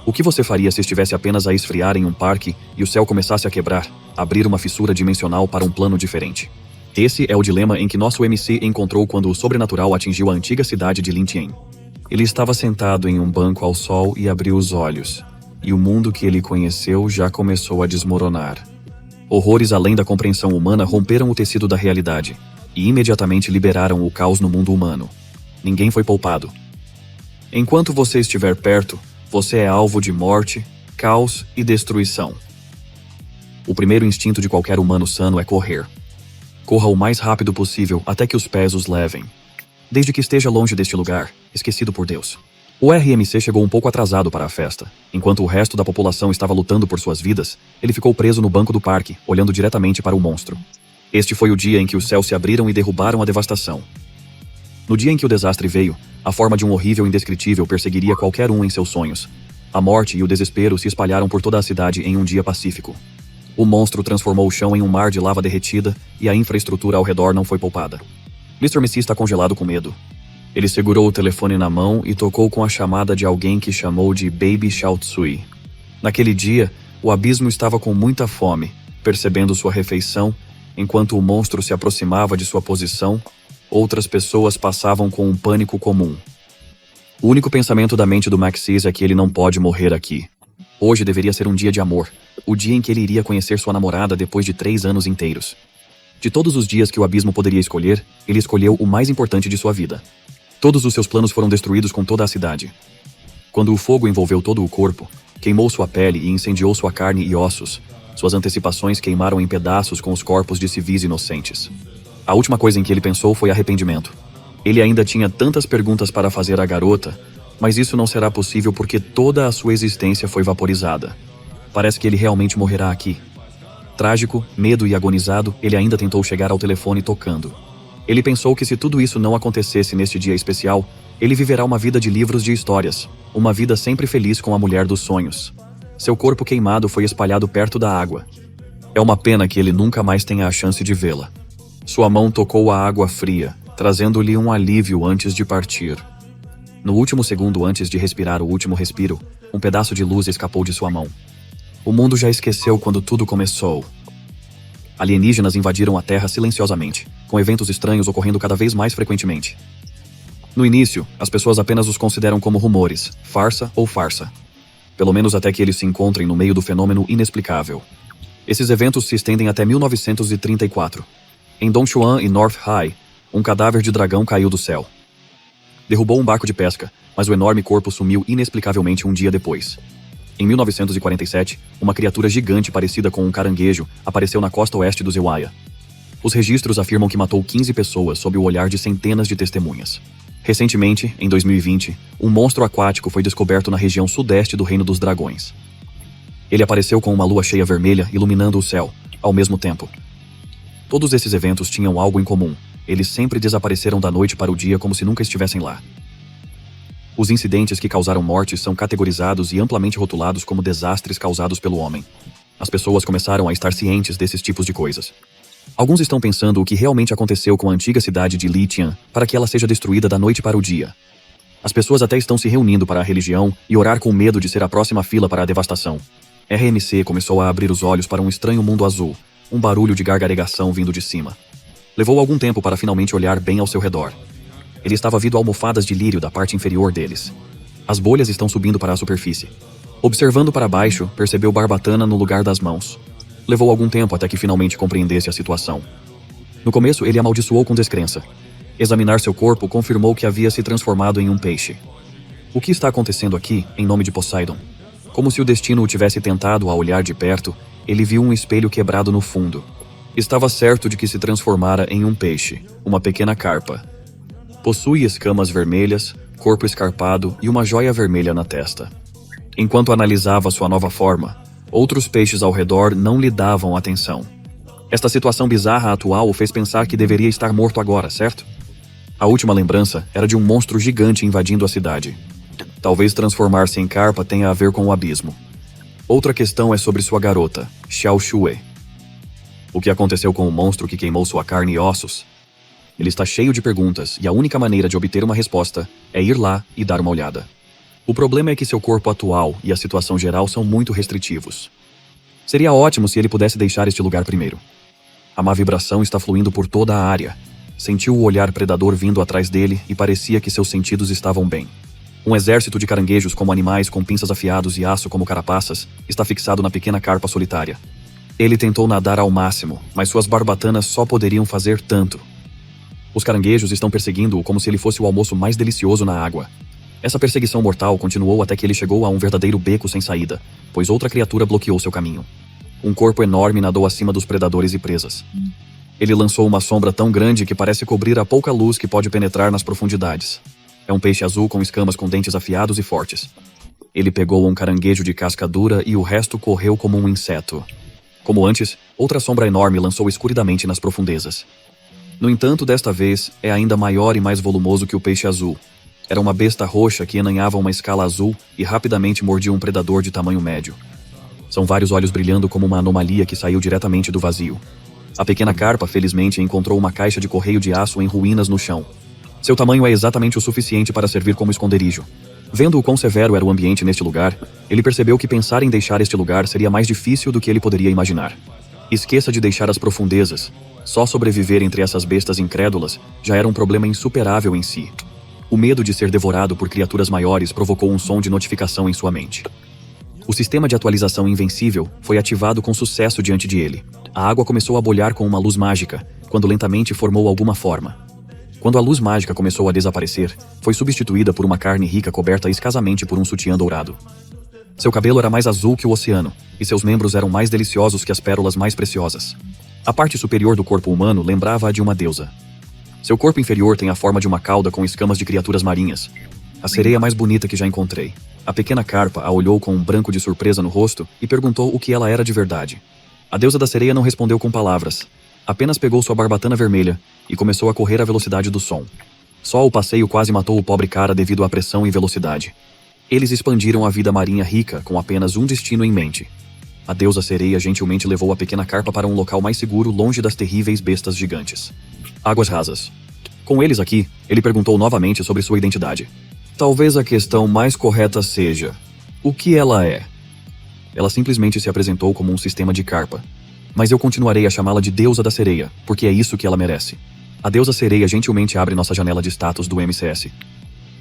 O que você faria se estivesse apenas a esfriar em um parque e o céu começasse a quebrar, abrir uma fissura dimensional para um plano diferente? Esse é o dilema em que nosso MC encontrou quando o sobrenatural atingiu a antiga cidade de Lintien. Ele estava sentado em um banco ao sol e abriu os olhos, e o mundo que ele conheceu já começou a desmoronar. Horrores além da compreensão humana romperam o tecido da realidade, e imediatamente liberaram o caos no mundo humano. Ninguém foi poupado. Enquanto você estiver perto, você é alvo de morte, caos e destruição. O primeiro instinto de qualquer humano sano é correr. Corra o mais rápido possível até que os pés os levem. Desde que esteja longe deste lugar, esquecido por Deus. O RMC chegou um pouco atrasado para a festa. Enquanto o resto da população estava lutando por suas vidas, ele ficou preso no banco do parque, olhando diretamente para o monstro. Este foi o dia em que os céus se abriram e derrubaram a devastação. No dia em que o desastre veio, a forma de um horrível indescritível perseguiria qualquer um em seus sonhos. A morte e o desespero se espalharam por toda a cidade em um dia pacífico. O monstro transformou o chão em um mar de lava derretida e a infraestrutura ao redor não foi poupada. Mr. Messi está congelado com medo. Ele segurou o telefone na mão e tocou com a chamada de alguém que chamou de Baby Xiaotsui. Naquele dia, o abismo estava com muita fome, percebendo sua refeição, enquanto o monstro se aproximava de sua posição, outras pessoas passavam com um pânico comum. O único pensamento da mente do Maxis é que ele não pode morrer aqui. Hoje deveria ser um dia de amor, o dia em que ele iria conhecer sua namorada depois de 3 anos inteiros. De todos os dias que o abismo poderia escolher, ele escolheu o mais importante de sua vida. Todos os seus planos foram destruídos com toda a cidade. Quando o fogo envolveu todo o corpo, queimou sua pele e incendiou sua carne e ossos, suas antecipações queimaram em pedaços com os corpos de civis inocentes. A última coisa em que ele pensou foi arrependimento. Ele ainda tinha tantas perguntas para fazer à garota, mas isso não será possível porque toda a sua existência foi vaporizada. Parece que ele realmente morrerá aqui. Trágico, medo e agonizado, ele ainda tentou chegar ao telefone tocando. Ele pensou que se tudo isso não acontecesse neste dia especial, ele viverá uma vida de livros de histórias, uma vida sempre feliz com a mulher dos sonhos. Seu corpo queimado foi espalhado perto da água. É uma pena que ele nunca mais tenha a chance de vê-la. Sua mão tocou a água fria, trazendo-lhe um alívio antes de partir. No último segundo antes de respirar o último respiro, um pedaço de luz escapou de sua mão. O mundo já esqueceu quando tudo começou. Alienígenas invadiram a Terra silenciosamente, com eventos estranhos ocorrendo cada vez mais frequentemente. No início, as pessoas apenas os consideram como rumores, farsa ou farsa. Pelo menos até que eles se encontrem no meio do fenômeno inexplicável. Esses eventos se estendem até 1934. Em Dongchuan e North High, um cadáver de dragão caiu do céu. Derrubou um barco de pesca, mas o enorme corpo sumiu inexplicavelmente um dia depois. Em 1947, uma criatura gigante parecida com um caranguejo apareceu na costa oeste do Zewaya. Os registros afirmam que matou 15 pessoas sob o olhar de centenas de testemunhas. Recentemente, em 2020, um monstro aquático foi descoberto na região sudeste do Reino dos Dragões. Ele apareceu com uma lua cheia vermelha iluminando o céu, ao mesmo tempo. Todos esses eventos tinham algo em comum. Eles sempre desapareceram da noite para o dia como se nunca estivessem lá. Os incidentes que causaram mortes são categorizados e amplamente rotulados como desastres causados pelo homem. As pessoas começaram a estar cientes desses tipos de coisas. Alguns estão pensando o que realmente aconteceu com a antiga cidade de Litian para que ela seja destruída da noite para o dia. As pessoas até estão se reunindo para a religião e orar com medo de ser a próxima fila para a devastação. RMC começou a abrir os olhos para um estranho mundo azul, um barulho de gargaregação vindo de cima. Levou algum tempo para finalmente olhar bem ao seu redor. Ele estava vendo almofadas de lírio da parte inferior deles. As bolhas estão subindo para a superfície. Observando para baixo, percebeu barbatana no lugar das mãos. Levou algum tempo até que finalmente compreendesse a situação. No começo, ele amaldiçoou com descrença. Examinar seu corpo confirmou que havia se transformado em um peixe. O que está acontecendo aqui, em nome de Poseidon? Como se o destino o tivesse tentado a olhar de perto, ele viu um espelho quebrado no fundo. Estava certo de que se transformara em um peixe, uma pequena carpa. Possui escamas vermelhas, corpo escarpado e uma joia vermelha na testa. Enquanto analisava sua nova forma, outros peixes ao redor não lhe davam atenção. Esta situação bizarra atual o fez pensar que deveria estar morto agora, certo? A última lembrança era de um monstro gigante invadindo a cidade. Talvez transformar-se em carpa tenha a ver com o abismo. Outra questão é sobre sua garota, Xiao Shui. O que aconteceu com o monstro que queimou sua carne e ossos? Ele está cheio de perguntas e a única maneira de obter uma resposta é ir lá e dar uma olhada. O problema é que seu corpo atual e a situação geral são muito restritivos. Seria ótimo se ele pudesse deixar este lugar primeiro. A má vibração está fluindo por toda a área. Sentiu o olhar predador vindo atrás dele e parecia que seus sentidos estavam bem. Um exército de caranguejos como animais com pinças afiados e aço como carapaças está fixado na pequena carpa solitária. Ele tentou nadar ao máximo, mas suas barbatanas só poderiam fazer tanto. Os caranguejos estão perseguindo-o como se ele fosse o almoço mais delicioso na água. Essa perseguição mortal continuou até que ele chegou a um verdadeiro beco sem saída, pois outra criatura bloqueou seu caminho. Um corpo enorme nadou acima dos predadores e presas. Ele lançou uma sombra tão grande que parece cobrir a pouca luz que pode penetrar nas profundidades. É um peixe azul com escamas com dentes afiados e fortes. Ele pegou um caranguejo de casca dura e o resto correu como um inseto. Como antes, outra sombra enorme lançou escuridamente nas profundezas. No entanto, desta vez, é ainda maior e mais volumoso que o peixe azul. Era uma besta roxa que enanhava uma escala azul e rapidamente mordia um predador de tamanho médio. São vários olhos brilhando como uma anomalia que saiu diretamente do vazio. A pequena carpa, felizmente, encontrou uma caixa de correio de aço em ruínas no chão. Seu tamanho é exatamente o suficiente para servir como esconderijo. Vendo o quão severo era o ambiente neste lugar, ele percebeu que pensar em deixar este lugar seria mais difícil do que ele poderia imaginar. Esqueça de deixar as profundezas. Só sobreviver entre essas bestas incrédulas já era um problema insuperável em si. O medo de ser devorado por criaturas maiores provocou um som de notificação em sua mente. O sistema de atualização invencível foi ativado com sucesso diante de ele. A água começou a bolhar com uma luz mágica, quando lentamente formou alguma forma. Quando a luz mágica começou a desaparecer, foi substituída por uma carne rica coberta escasamente por um sutiã dourado. Seu cabelo era mais azul que o oceano, e seus membros eram mais deliciosos que as pérolas mais preciosas. A parte superior do corpo humano lembrava a de uma deusa. Seu corpo inferior tem a forma de uma cauda com escamas de criaturas marinhas. A sereia mais bonita que já encontrei. A pequena carpa a olhou com um branco de surpresa no rosto e perguntou o que ela era de verdade. A deusa da sereia não respondeu com palavras. Apenas pegou sua barbatana vermelha e começou a correr à velocidade do som. Só o passeio quase matou o pobre cara devido à pressão e velocidade. Eles expandiram a vida marinha rica com apenas um destino em mente. A deusa sereia gentilmente levou a pequena carpa para um local mais seguro longe das terríveis bestas gigantes. Águas rasas. Com eles aqui, ele perguntou novamente sobre sua identidade. Talvez a questão mais correta seja: o que ela é? Ela simplesmente se apresentou como um sistema de carpa. Mas eu continuarei a chamá-la de deusa da sereia, porque é isso que ela merece. A deusa sereia gentilmente abre nossa janela de status do MCS.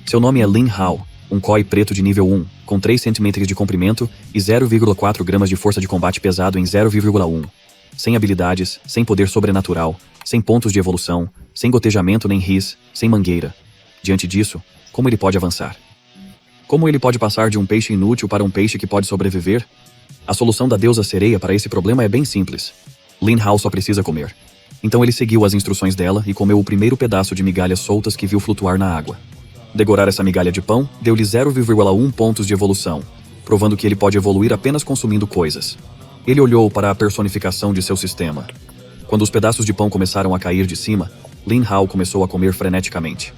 Seu nome é Lin Hao, um koi preto de nível 1, com 3 cm de comprimento e 0,4 gramas de força de combate pesado em 0,1. Sem habilidades, sem poder sobrenatural, sem pontos de evolução, sem gotejamento nem ris, sem mangueira. Diante disso, como ele pode avançar? Como ele pode passar de um peixe inútil para um peixe que pode sobreviver? A solução da deusa sereia para esse problema é bem simples. Lin Hao só precisa comer. Então ele seguiu as instruções dela e comeu o primeiro pedaço de migalhas soltas que viu flutuar na água. Degorar essa migalha de pão deu-lhe 0,1 pontos de evolução, provando que ele pode evoluir apenas consumindo coisas. Ele olhou para a personificação de seu sistema. Quando os pedaços de pão começaram a cair de cima, Lin Hao começou a comer freneticamente.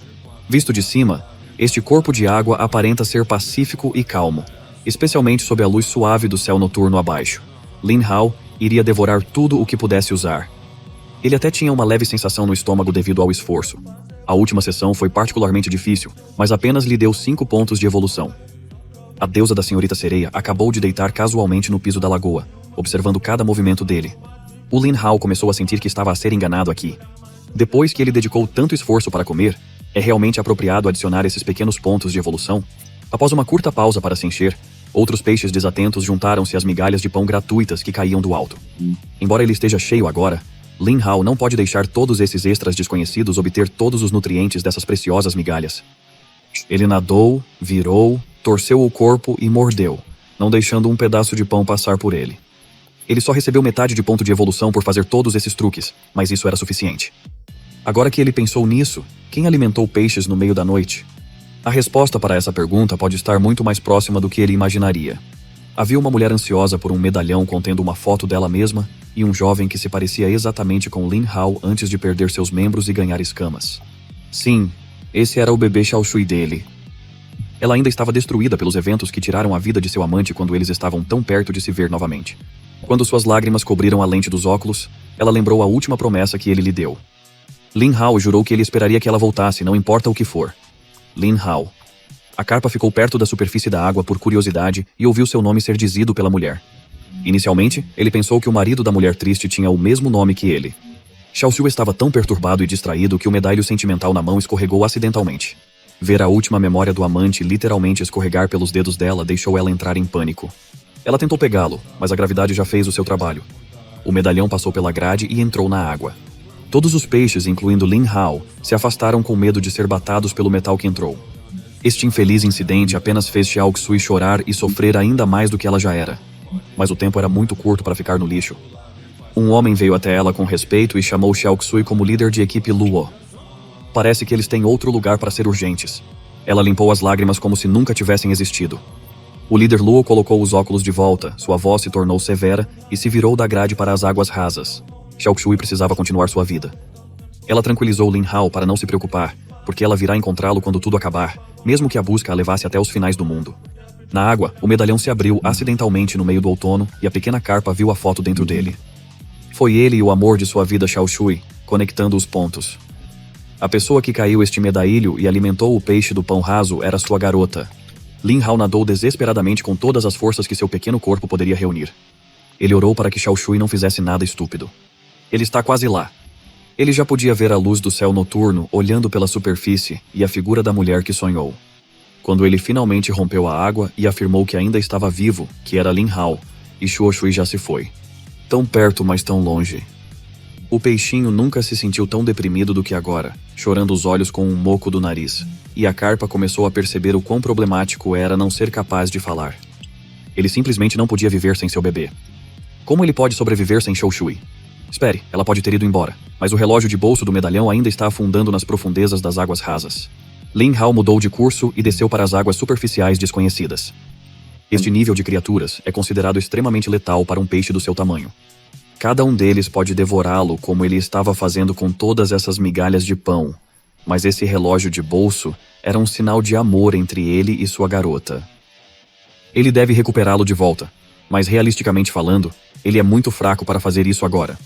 Visto de cima, este corpo de água aparenta ser pacífico e calmo, especialmente sob a luz suave do céu noturno abaixo. Lin Hao iria devorar tudo o que pudesse usar. Ele até tinha uma leve sensação no estômago devido ao esforço. A última sessão foi particularmente difícil, mas apenas lhe deu 5 pontos de evolução. A deusa da senhorita sereia acabou de deitar casualmente no piso da lagoa, observando cada movimento dele. O Lin Hao começou a sentir que estava a ser enganado aqui. Depois que ele dedicou tanto esforço para comer, é realmente apropriado adicionar esses pequenos pontos de evolução? Após uma curta pausa para se encher, outros peixes desatentos juntaram-se às migalhas de pão gratuitas que caíam do alto. Embora ele esteja cheio agora, Lin Hao não pode deixar todos esses extras desconhecidos obter todos os nutrientes dessas preciosas migalhas. Ele nadou, virou, torceu o corpo e mordeu, não deixando um pedaço de pão passar por ele. Ele só recebeu metade de ponto de evolução por fazer todos esses truques, mas isso era suficiente. Agora que ele pensou nisso, quem alimentou peixes no meio da noite? A resposta para essa pergunta pode estar muito mais próxima do que ele imaginaria. Havia uma mulher ansiosa por um medalhão contendo uma foto dela mesma e um jovem que se parecia exatamente com Lin Hao antes de perder seus membros e ganhar escamas. Sim, esse era o bebê Xiaoshui dele. Ela ainda estava destruída pelos eventos que tiraram a vida de seu amante quando eles estavam tão perto de se ver novamente. Quando suas lágrimas cobriram a lente dos óculos, ela lembrou a última promessa que ele lhe deu. Lin Hao jurou que ele esperaria que ela voltasse, não importa o que for. Lin Hao. A carpa ficou perto da superfície da água por curiosidade e ouviu seu nome ser dizido pela mulher. Inicialmente, ele pensou que o marido da mulher triste tinha o mesmo nome que ele. Xiaoxiu estava tão perturbado e distraído que o medalho sentimental na mão escorregou acidentalmente. Ver a última memória do amante literalmente escorregar pelos dedos dela deixou ela entrar em pânico. Ela tentou pegá-lo, mas a gravidade já fez o seu trabalho. O medalhão passou pela grade e entrou na água. Todos os peixes, incluindo Lin Hao, se afastaram com medo de ser batados pelo metal que entrou. Este infeliz incidente apenas fez Xiaoxui chorar e sofrer ainda mais do que ela já era. Mas o tempo era muito curto para ficar no lixo. Um homem veio até ela com respeito e chamou Xiaoxui como líder de equipe Luo. Parece que eles têm outro lugar para ser urgentes. Ela limpou as lágrimas como se nunca tivessem existido. O líder Luo colocou os óculos de volta, sua voz se tornou severa e se virou da grade para as águas rasas. Xiaoxui precisava continuar sua vida. Ela tranquilizou Lin Hao para não se preocupar, porque ela virá encontrá-lo quando tudo acabar, mesmo que a busca a levasse até os finais do mundo. Na água, o medalhão se abriu acidentalmente no meio do outono e a pequena carpa viu a foto dentro dele. Foi ele e o amor de sua vida Xiaoxui, conectando os pontos. A pessoa que caiu este medalho e alimentou o peixe do pão raso era sua garota. Lin Hao nadou desesperadamente com todas as forças que seu pequeno corpo poderia reunir. Ele orou para que Xiaoxui não fizesse nada estúpido. Ele está quase lá. Ele já podia ver a luz do céu noturno olhando pela superfície e a figura da mulher que sonhou. Quando ele finalmente rompeu a água e afirmou que ainda estava vivo, que era Lin Hao, e Xiaoxui já se foi. Tão perto, mas tão longe. O peixinho nunca se sentiu tão deprimido do que agora, chorando os olhos com um moco do nariz, e a carpa começou a perceber o quão problemático era não ser capaz de falar. Ele simplesmente não podia viver sem seu bebê. Como ele pode sobreviver sem Xiaoxui? Espere, ela pode ter ido embora, mas o relógio de bolso do medalhão ainda está afundando nas profundezas das águas rasas. Lin Hao mudou de curso e desceu para as águas superficiais desconhecidas. Este nível de criaturas é considerado extremamente letal para um peixe do seu tamanho. Cada um deles pode devorá-lo como ele estava fazendo com todas essas migalhas de pão, mas esse relógio de bolso era um sinal de amor entre ele e sua garota. Ele deve recuperá-lo de volta, mas realisticamente falando, ele é muito fraco para fazer isso agora.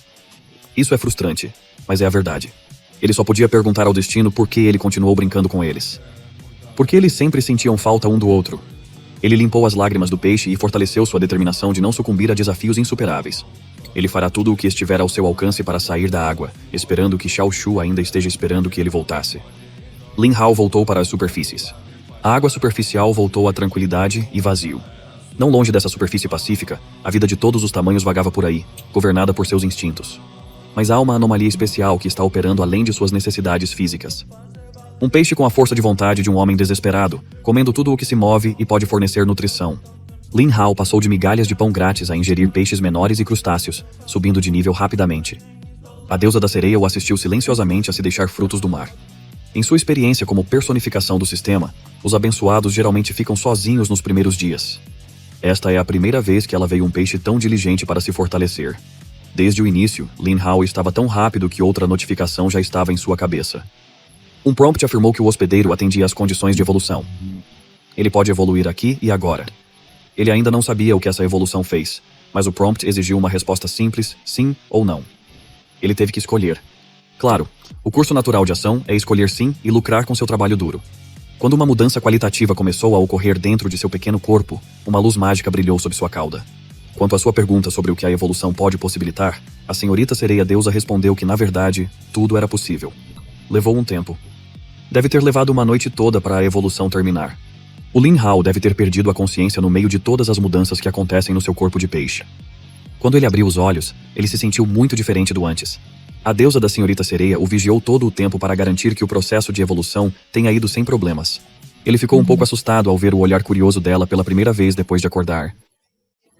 Isso é frustrante, mas é a verdade. Ele só podia perguntar ao destino por que ele continuou brincando com eles. Porque eles sempre sentiam falta um do outro. Ele limpou as lágrimas do peixe e fortaleceu sua determinação de não sucumbir a desafios insuperáveis. Ele fará tudo o que estiver ao seu alcance para sair da água, esperando que Xiaoxu ainda esteja esperando que ele voltasse. Lin Hao voltou para as superfícies. A água superficial voltou à tranquilidade e vazio. Não longe dessa superfície pacífica, a vida de todos os tamanhos vagava por aí, governada por seus instintos. Mas há uma anomalia especial que está operando além de suas necessidades físicas. Um peixe com a força de vontade de um homem desesperado, comendo tudo o que se move e pode fornecer nutrição. Lin Hao passou de migalhas de pão grátis a ingerir peixes menores e crustáceos, subindo de nível rapidamente. A deusa da sereia o assistiu silenciosamente a se deixar frutos do mar. Em sua experiência como personificação do sistema, os abençoados geralmente ficam sozinhos nos primeiros dias. Esta é a primeira vez que ela veio um peixe tão diligente para se fortalecer. Desde o início, Lin Hao estava tão rápido que outra notificação já estava em sua cabeça. Um prompt afirmou que o hospedeiro atendia às condições de evolução. Ele pode evoluir aqui e agora. Ele ainda não sabia o que essa evolução fez, mas o prompt exigiu uma resposta simples, sim ou não. Ele teve que escolher. Claro, o curso natural de ação é escolher sim e lucrar com seu trabalho duro. Quando uma mudança qualitativa começou a ocorrer dentro de seu pequeno corpo, uma luz mágica brilhou sob sua cauda. Quanto à sua pergunta sobre o que a evolução pode possibilitar, a senhorita sereia deusa respondeu que, na verdade, tudo era possível. Levou um tempo. Deve ter levado uma noite toda para a evolução terminar. O Lin Hao deve ter perdido a consciência no meio de todas as mudanças que acontecem no seu corpo de peixe. Quando ele abriu os olhos, ele se sentiu muito diferente do antes. A deusa da senhorita sereia o vigiou todo o tempo para garantir que o processo de evolução tenha ido sem problemas. Ele ficou um pouco assustado ao ver o olhar curioso dela pela primeira vez depois de acordar.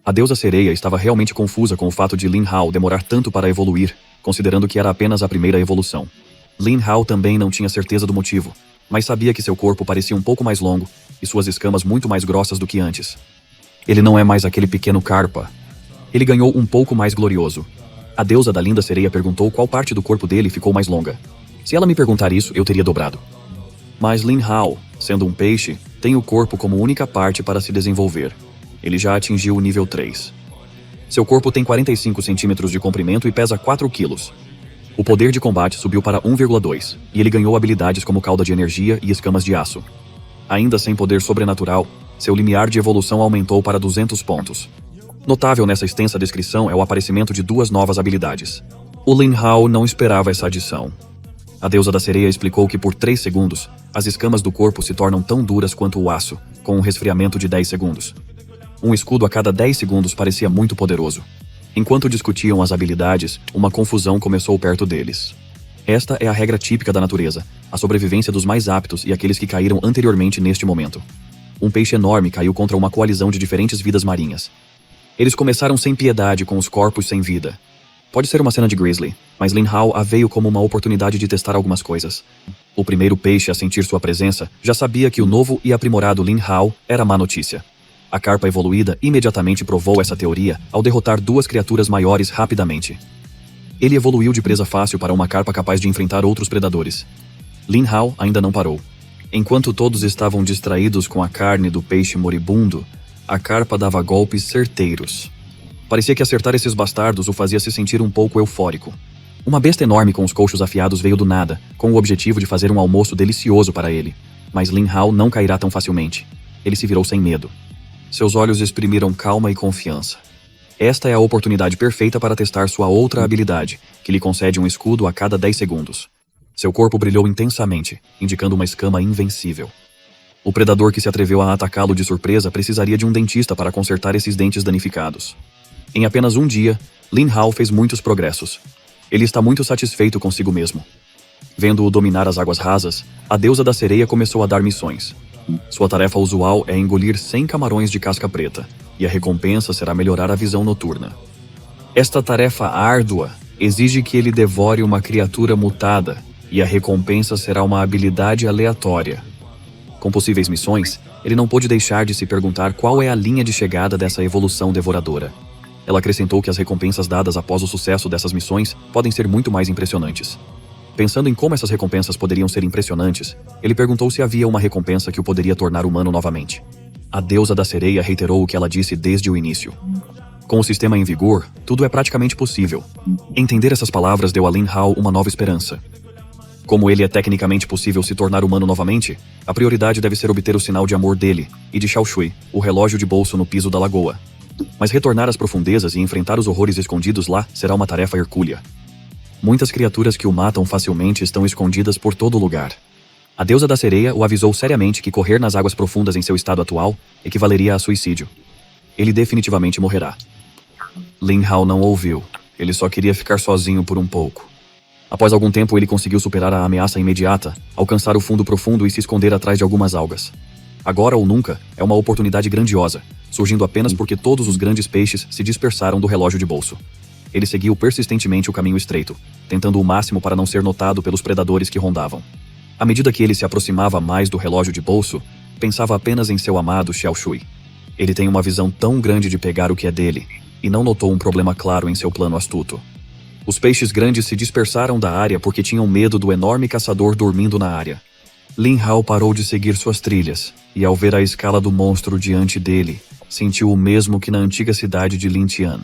A deusa sereia estava realmente confusa com o fato de Lin Hao demorar tanto para evoluir, considerando que era apenas a primeira evolução. Lin Hao também não tinha certeza do motivo, mas sabia que seu corpo parecia um pouco mais longo e suas escamas muito mais grossas do que antes. Ele não é mais aquele pequeno carpa. Ele ganhou um pouco mais glorioso. A deusa da linda sereia perguntou qual parte do corpo dele ficou mais longa. Se ela me perguntar isso, eu teria dobrado. Mas Lin Hao, sendo um peixe, tem o corpo como única parte para se desenvolver. Ele já atingiu o nível 3. Seu corpo tem 45 centímetros de comprimento e pesa 4 quilos. O poder de combate subiu para 1,2, e ele ganhou habilidades como cauda de energia e escamas de aço. Ainda sem poder sobrenatural, seu limiar de evolução aumentou para 200 pontos. Notável nessa extensa descrição é o aparecimento de duas novas habilidades. O Lin Hao não esperava essa adição. A deusa da sereia explicou que por 3 segundos, as escamas do corpo se tornam tão duras quanto o aço, com um resfriamento de 10 segundos. Um escudo a cada 10 segundos parecia muito poderoso. Enquanto discutiam as habilidades, uma confusão começou perto deles. Esta é a regra típica da natureza, a sobrevivência dos mais aptos e aqueles que caíram anteriormente neste momento. Um peixe enorme caiu contra uma coalizão de diferentes vidas marinhas. Eles começaram sem piedade com os corpos sem vida. Pode ser uma cena de Grizzly, mas Lin Hao a veio como uma oportunidade de testar algumas coisas. O primeiro peixe a sentir sua presença já sabia que o novo e aprimorado Lin Hao era má notícia. A carpa evoluída imediatamente provou essa teoria ao derrotar 2 criaturas maiores rapidamente. Ele evoluiu de presa fácil para uma carpa capaz de enfrentar outros predadores. Lin Hao ainda não parou. Enquanto todos estavam distraídos com a carne do peixe moribundo, a carpa dava golpes certeiros. Parecia que acertar esses bastardos o fazia se sentir um pouco eufórico. Uma besta enorme com os coxos afiados veio do nada, com o objetivo de fazer um almoço delicioso para ele. Mas Lin Hao não cairá tão facilmente. Ele se virou sem medo. Seus olhos exprimiram calma e confiança. Esta é a oportunidade perfeita para testar sua outra habilidade, que lhe concede um escudo a cada 10 segundos. Seu corpo brilhou intensamente, indicando uma escama invencível. O predador que se atreveu a atacá-lo de surpresa precisaria de um dentista para consertar esses dentes danificados. Em apenas um dia, Lin Hao fez muitos progressos. Ele está muito satisfeito consigo mesmo. Vendo-o dominar as águas rasas, a deusa da sereia começou a dar missões. Sua tarefa usual é engolir 100 camarões de casca preta, e a recompensa será melhorar a visão noturna. Esta tarefa árdua exige que ele devore uma criatura mutada, e a recompensa será uma habilidade aleatória. Com possíveis missões, ele não pôde deixar de se perguntar qual é a linha de chegada dessa evolução devoradora. Ela acrescentou que as recompensas dadas após o sucesso dessas missões podem ser muito mais impressionantes. Pensando em como essas recompensas poderiam ser impressionantes, ele perguntou se havia uma recompensa que o poderia tornar humano novamente. A deusa da sereia reiterou o que ela disse desde o início. Com o sistema em vigor, tudo é praticamente possível. Entender essas palavras deu a Lin Hao uma nova esperança. Como ele é tecnicamente possível se tornar humano novamente, a prioridade deve ser obter o sinal de amor dele e de Xiaoshui, o relógio de bolso no piso da lagoa. Mas retornar às profundezas e enfrentar os horrores escondidos lá será uma tarefa hercúlea. Muitas criaturas que o matam facilmente estão escondidas por todo lugar. A deusa da sereia o avisou seriamente que correr nas águas profundas em seu estado atual equivaleria a suicídio. Ele definitivamente morrerá. Lin Hao não ouviu. Ele só queria ficar sozinho por um pouco. Após algum tempo, ele conseguiu superar a ameaça imediata, alcançar o fundo profundo e se esconder atrás de algumas algas. Agora ou nunca é uma oportunidade grandiosa, surgindo apenas porque todos os grandes peixes se dispersaram do relógio de bolso. Ele seguiu persistentemente o caminho estreito, tentando o máximo para não ser notado pelos predadores que rondavam. À medida que ele se aproximava mais do relógio de bolso, pensava apenas em seu amado Xiaoshui. Ele tem uma visão tão grande de pegar o que é dele, e não notou um problema claro em seu plano astuto. Os peixes grandes se dispersaram da área porque tinham medo do enorme caçador dormindo na área. Lin Hao parou de seguir suas trilhas, e ao ver a escala do monstro diante dele, sentiu o mesmo que na antiga cidade de Lintian.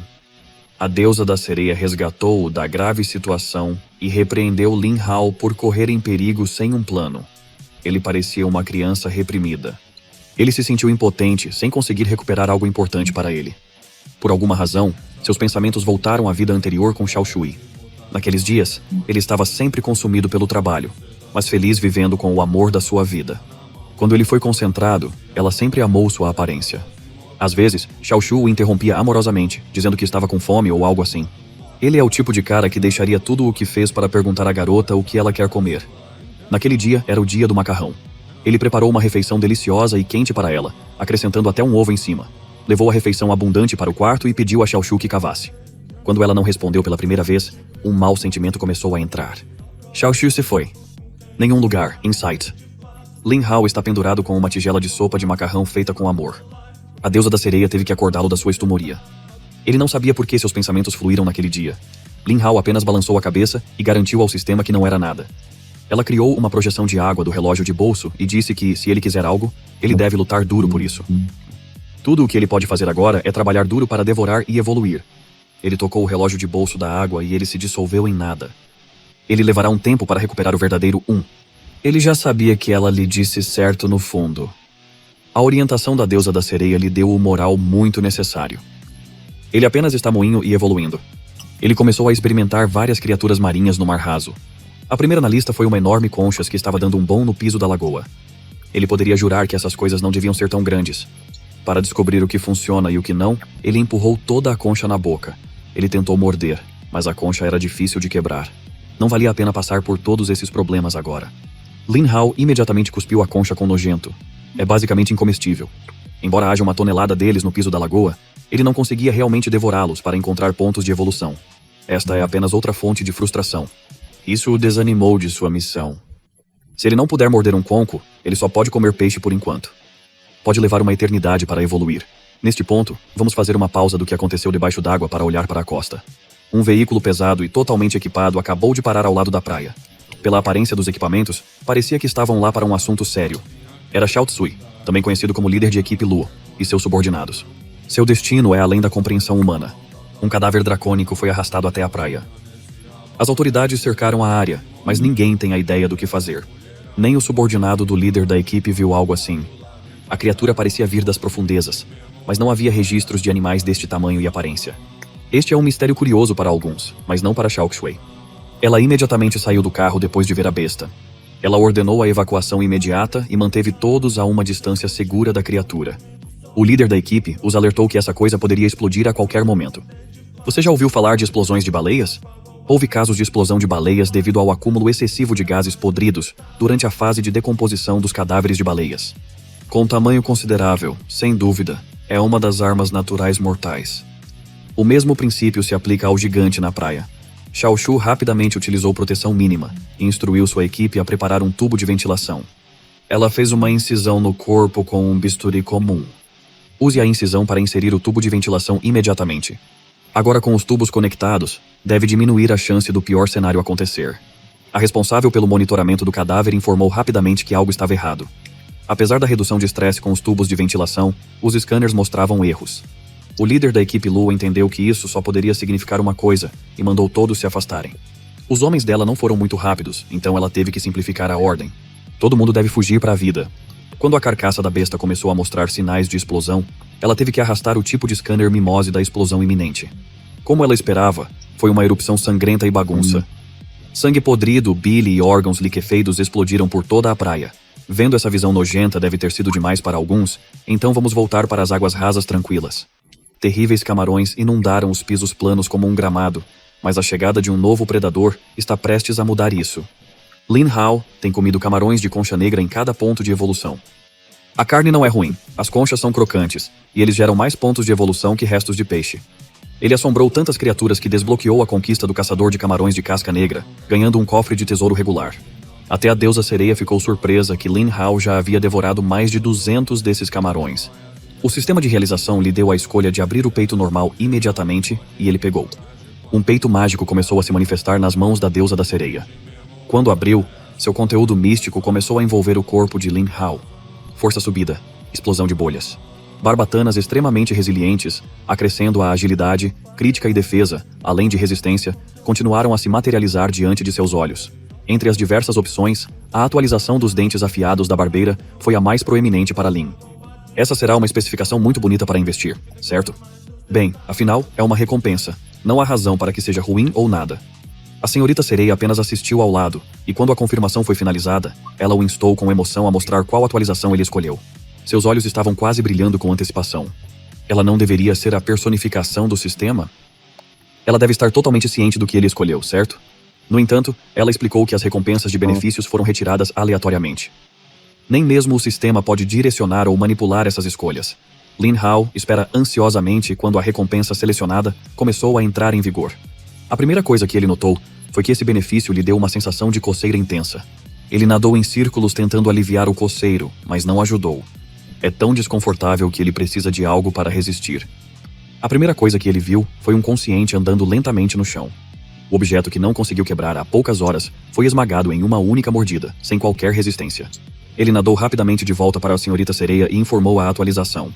A deusa da sereia resgatou-o da grave situação e repreendeu Lin Hao por correr em perigo sem um plano. Ele parecia uma criança reprimida. Ele se sentiu impotente, sem conseguir recuperar algo importante para ele. Por alguma razão, seus pensamentos voltaram à vida anterior com Xiaoshui. Naqueles dias, ele estava sempre consumido pelo trabalho, mas feliz vivendo com o amor da sua vida. Quando ele foi concentrado, ela sempre amou sua aparência. Às vezes, Xiaoshui o interrompia amorosamente, dizendo que estava com fome ou algo assim. Ele é o tipo de cara que deixaria tudo o que fez para perguntar à garota o que ela quer comer. Naquele dia, era o dia do macarrão. Ele preparou uma refeição deliciosa e quente para ela, acrescentando até um ovo em cima. Levou a refeição abundante para o quarto e pediu a Xiaoshui que cavasse. Quando ela não respondeu pela primeira vez, um mau sentimento começou a entrar. Xiaoshui se foi. Nenhum lugar, em sight. Lin Hao está pendurado com uma tigela de sopa de macarrão feita com amor. A deusa da sereia teve que acordá-lo da sua estumoria. Ele não sabia por que seus pensamentos fluíram naquele dia. Lin Hao apenas balançou a cabeça e garantiu ao sistema que não era nada. Ela criou uma projeção de água do relógio de bolso e disse que, se ele quiser algo, ele deve lutar duro por isso. Tudo o que ele pode fazer agora é trabalhar duro para devorar e evoluir. Ele tocou o relógio de bolso da água e ele se dissolveu em nada. Ele levará um tempo para recuperar o verdadeiro Ele já sabia que ela lhe disse certo no fundo. A orientação da deusa da sereia lhe deu o moral muito necessário. Ele apenas está moinho e evoluindo. Ele começou a experimentar várias criaturas marinhas no mar raso. A primeira na lista foi uma enorme conchas que estava dando um bom no piso da lagoa. Ele poderia jurar que essas coisas não deviam ser tão grandes. Para descobrir o que funciona e o que não, ele empurrou toda a concha na boca. Ele tentou morder, mas a concha era difícil de quebrar. Não valia a pena passar por todos esses problemas agora. Lin Hao imediatamente cuspiu a concha com nojento. É basicamente incomestível. Embora haja uma tonelada deles no piso da lagoa, ele não conseguia realmente devorá-los para encontrar pontos de evolução. Esta é apenas outra fonte de frustração. Isso o desanimou de sua missão. Se ele não puder morder um conco, ele só pode comer peixe por enquanto. Pode levar uma eternidade para evoluir. Neste ponto, vamos fazer uma pausa do que aconteceu debaixo d'água para olhar para a costa. Um veículo pesado e totalmente equipado acabou de parar ao lado da praia. Pela aparência dos equipamentos, parecia que estavam lá para um assunto sério. Era Xiao Tsui, também conhecido como líder de equipe Luo, e seus subordinados. Seu destino é além da compreensão humana. Um cadáver dracônico foi arrastado até a praia. As autoridades cercaram a área, mas ninguém tem a ideia do que fazer. Nem o subordinado do líder da equipe viu algo assim. A criatura parecia vir das profundezas, mas não havia registros de animais deste tamanho e aparência. Este é um mistério curioso para alguns, mas não para Xiao Shui. Ela imediatamente saiu do carro depois de ver a besta. Ela ordenou a evacuação imediata e manteve todos a uma distância segura da criatura. O líder da equipe os alertou que essa coisa poderia explodir a qualquer momento. Você já ouviu falar de explosões de baleias? Houve casos de explosão de baleias devido ao acúmulo excessivo de gases podridos durante a fase de decomposição dos cadáveres de baleias. Com tamanho considerável, sem dúvida, é uma das armas naturais mortais. O mesmo princípio se aplica ao gigante na praia. Xiao Shu rapidamente utilizou proteção mínima e instruiu sua equipe a preparar um tubo de ventilação. Ela fez uma incisão no corpo com um bisturi comum. Use a incisão para inserir o tubo de ventilação imediatamente. Agora, com os tubos conectados, deve diminuir a chance do pior cenário acontecer. A responsável pelo monitoramento do cadáver informou rapidamente que algo estava errado. Apesar da redução de estresse com os tubos de ventilação, os scanners mostravam erros. O líder da equipe Luo entendeu que isso só poderia significar uma coisa e mandou todos se afastarem. Os homens dela não foram muito rápidos, então ela teve que simplificar a ordem. Todo mundo deve fugir para a vida. Quando a carcaça da besta começou a mostrar sinais de explosão, ela teve que arrastar o tipo de scanner mimose da explosão iminente. Como ela esperava, foi uma erupção sangrenta e bagunça. Sangue podrido, bile e órgãos liquefeitos explodiram por toda a praia. Vendo essa visão nojenta deve ter sido demais para alguns, então vamos voltar para as águas rasas tranquilas. Terríveis camarões inundaram os pisos planos como um gramado, mas a chegada de um novo predador está prestes a mudar isso. Lin Hao tem comido camarões de concha negra em cada ponto de evolução. A carne não é ruim, as conchas são crocantes, e eles geram mais pontos de evolução que restos de peixe. Ele assombrou tantas criaturas que desbloqueou a conquista do caçador de camarões de casca negra, ganhando um cofre de tesouro regular. Até a deusa sereia ficou surpresa que Lin Hao já havia devorado mais de 200 desses camarões. O sistema de realização lhe deu a escolha de abrir o peito normal imediatamente, e ele pegou. Um peito mágico começou a se manifestar nas mãos da deusa da sereia. Quando abriu, seu conteúdo místico começou a envolver o corpo de Lin Hao. Força subida, explosão de bolhas. Barbatanas extremamente resilientes, acrescendo a agilidade, crítica e defesa, além de resistência, continuaram a se materializar diante de seus olhos. Entre as diversas opções, a atualização dos dentes afiados da barbeira foi a mais proeminente para Lin. Essa será uma especificação muito bonita para investir, certo? Bem, afinal, é uma recompensa. Não há razão para que seja ruim ou nada. A senhorita sereia apenas assistiu ao lado, e quando a confirmação foi finalizada, ela o instou com emoção a mostrar qual atualização ele escolheu. Seus olhos estavam quase brilhando com antecipação. Ela não deveria ser a personificação do sistema? Ela deve estar totalmente ciente do que ele escolheu, certo? No entanto, ela explicou que as recompensas de benefícios foram retiradas aleatoriamente. Nem mesmo o sistema pode direcionar ou manipular essas escolhas. Lin Hao espera ansiosamente quando a recompensa selecionada começou a entrar em vigor. A primeira coisa que ele notou foi que esse benefício lhe deu uma sensação de coceira intensa. Ele nadou em círculos tentando aliviar o coceiro, mas não ajudou. É tão desconfortável que ele precisa de algo para resistir. A primeira coisa que ele viu foi um consciente andando lentamente no chão. O objeto que não conseguiu quebrar há poucas horas foi esmagado em uma única mordida, sem qualquer resistência. Ele nadou rapidamente de volta para a senhorita sereia e informou a atualização.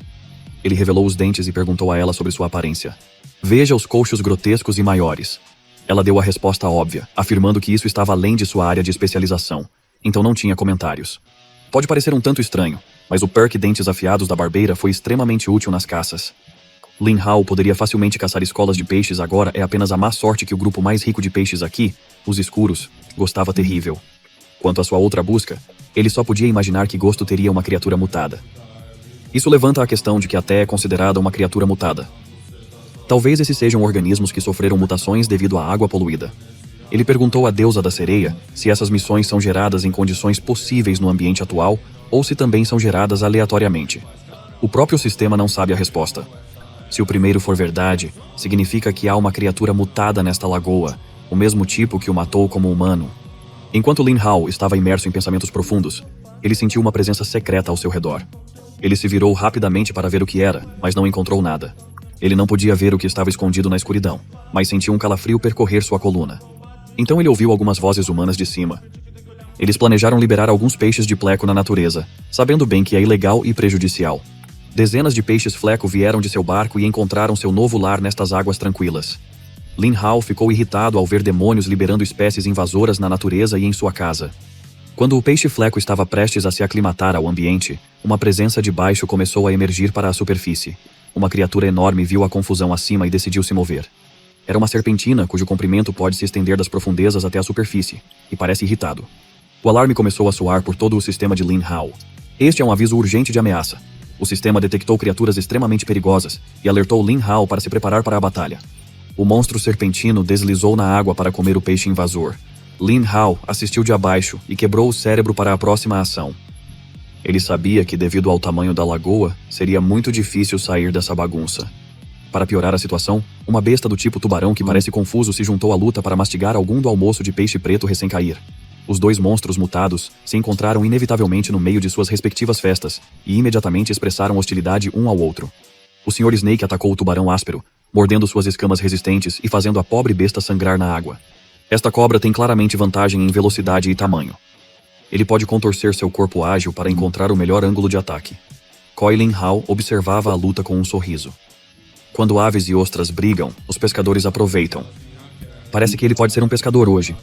Ele revelou os dentes e perguntou a ela sobre sua aparência. Veja os colchos grotescos e maiores. Ela deu a resposta óbvia, afirmando que isso estava além de sua área de especialização. então não tinha comentários. Pode parecer um tanto estranho, mas o perk Dentes Afiados da Barbeira foi extremamente útil nas caças. Lin Hao poderia facilmente caçar escolas de peixes, agora é apenas a má sorte que o grupo mais rico de peixes aqui, os escuros, gostava terrível. Quanto à sua outra busca, ele só podia imaginar que gosto teria uma criatura mutada. Isso levanta a questão de que até é considerada uma criatura mutada. Talvez esses sejam organismos que sofreram mutações devido à água poluída. Ele perguntou à deusa da sereia se essas missões são geradas em condições possíveis no ambiente atual ou se também são geradas aleatoriamente. O próprio sistema não sabe a resposta. Se o primeiro for verdade, significa que há uma criatura mutada nesta lagoa, o mesmo tipo que o matou como humano. Enquanto Lin Hao estava imerso em pensamentos profundos, ele sentiu uma presença secreta ao seu redor. Ele se virou rapidamente para ver o que era, mas não encontrou nada. Ele não podia ver o que estava escondido na escuridão, mas sentiu um calafrio percorrer sua coluna. Então ele ouviu algumas vozes humanas de cima. Eles planejaram liberar alguns peixes de pleco na natureza, sabendo bem que é ilegal e prejudicial. Dezenas de peixes fleco vieram de seu barco e encontraram seu novo lar nestas águas tranquilas. Lin Hao ficou irritado ao ver demônios liberando espécies invasoras na natureza e em sua casa. Quando o peixe fleco estava prestes a se aclimatar ao ambiente, uma presença de baixo começou a emergir para a superfície. Uma criatura enorme viu a confusão acima e decidiu se mover. Era uma serpentina cujo comprimento pode se estender das profundezas até a superfície, e parece irritado. O alarme começou a soar por todo o sistema de Lin Hao. Este é um aviso urgente de ameaça. O sistema detectou criaturas extremamente perigosas e alertou Lin Hao para se preparar para a batalha. O monstro serpentino deslizou na água para comer o peixe invasor. Lin Hao assistiu de abaixo e quebrou o cérebro para a próxima ação. Ele sabia que, devido ao tamanho da lagoa, seria muito difícil sair dessa bagunça. Para piorar a situação, uma besta do tipo tubarão que parece confuso se juntou à luta para mastigar algum do almoço de peixe preto recém-cair. Os dois monstros mutados se encontraram inevitavelmente no meio de suas respectivas festas e imediatamente expressaram hostilidade um ao outro. O Sr. Snake atacou o tubarão áspero, mordendo suas escamas resistentes e fazendo a pobre besta sangrar na água. Esta cobra tem claramente vantagem em velocidade e tamanho. Ele pode contorcer seu corpo ágil para encontrar o melhor ângulo de ataque. Koi Lin Hao observava a luta com um sorriso. Quando aves e ostras brigam, os pescadores aproveitam. Parece que ele pode ser um pescador hoje.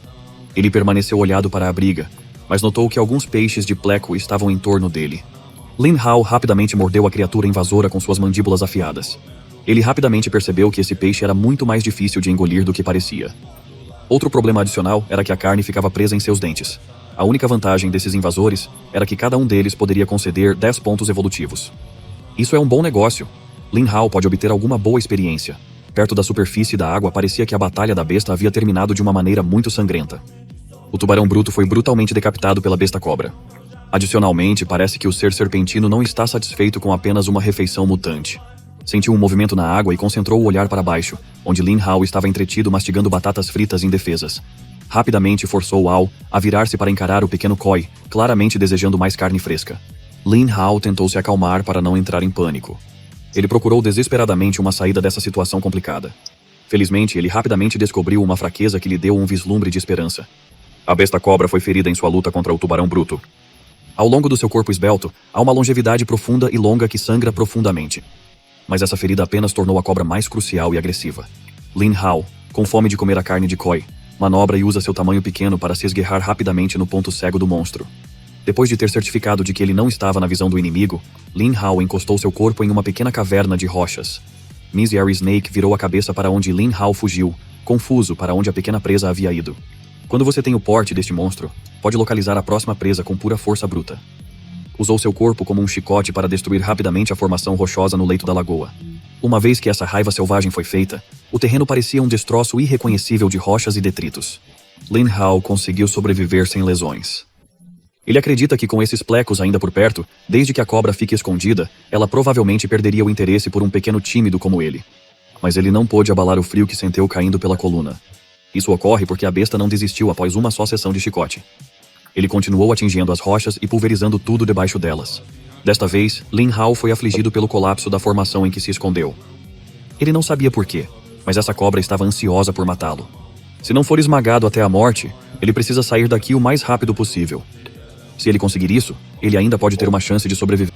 Ele permaneceu olhado para a briga, mas notou que alguns peixes de pleco estavam em torno dele. Lin Hao rapidamente mordeu a criatura invasora com suas mandíbulas afiadas. Ele rapidamente percebeu que esse peixe era muito mais difícil de engolir do que parecia. Outro problema adicional era que a carne ficava presa em seus dentes. A única vantagem desses invasores era que cada um deles poderia conceder 10 pontos evolutivos. Isso é um bom negócio. Lin Hao pode obter alguma boa experiência. Perto da superfície da água parecia que a batalha da besta havia terminado de uma maneira muito sangrenta. O tubarão bruto foi brutalmente decapitado pela besta cobra. Adicionalmente, parece que o ser serpentino não está satisfeito com apenas uma refeição mutante. Sentiu um movimento na água e concentrou o olhar para baixo, onde Lin Hao estava entretido mastigando batatas fritas indefesas. Rapidamente forçou Ao a virar-se para encarar o pequeno Koi, claramente desejando mais carne fresca. Lin Hao tentou se acalmar para não entrar em pânico. Ele procurou desesperadamente uma saída dessa situação complicada. Felizmente, ele rapidamente descobriu uma fraqueza que lhe deu um vislumbre de esperança. A besta cobra foi ferida em sua luta contra o tubarão bruto. Ao longo do seu corpo esbelto, há uma longevidade profunda e longa que sangra profundamente. Mas essa ferida apenas tornou a cobra mais crucial e agressiva. Lin Hao, com fome de comer a carne de Koi, manobra e usa seu tamanho pequeno para se esgueirar rapidamente no ponto cego do monstro. Depois de ter certificado de que ele não estava na visão do inimigo, Lin Hao encostou seu corpo em uma pequena caverna de rochas. Mr. Snake virou a cabeça para onde Lin Hao fugiu, confuso para onde a pequena presa havia ido. Quando você tem o porte deste monstro, pode localizar a próxima presa com pura força bruta. Usou seu corpo como um chicote para destruir rapidamente a formação rochosa no leito da lagoa. Uma vez que essa raiva selvagem foi feita, o terreno parecia um destroço irreconhecível de rochas e detritos. Lin Hao conseguiu sobreviver sem lesões. Ele acredita que com esses plecos ainda por perto, desde que a cobra fique escondida, ela provavelmente perderia o interesse por um pequeno tímido como ele. Mas ele não pôde abalar o frio que sentiu caindo pela coluna. Isso ocorre porque a besta não desistiu após uma só sessão de chicote. Ele continuou atingindo as rochas e pulverizando tudo debaixo delas. Desta vez, Lin Hao foi afligido pelo colapso da formação em que se escondeu. Ele não sabia por quê, mas essa cobra estava ansiosa por matá-lo. Se não for esmagado até a morte, ele precisa sair daqui o mais rápido possível. Se ele conseguir isso, ele ainda pode ter uma chance de sobreviver.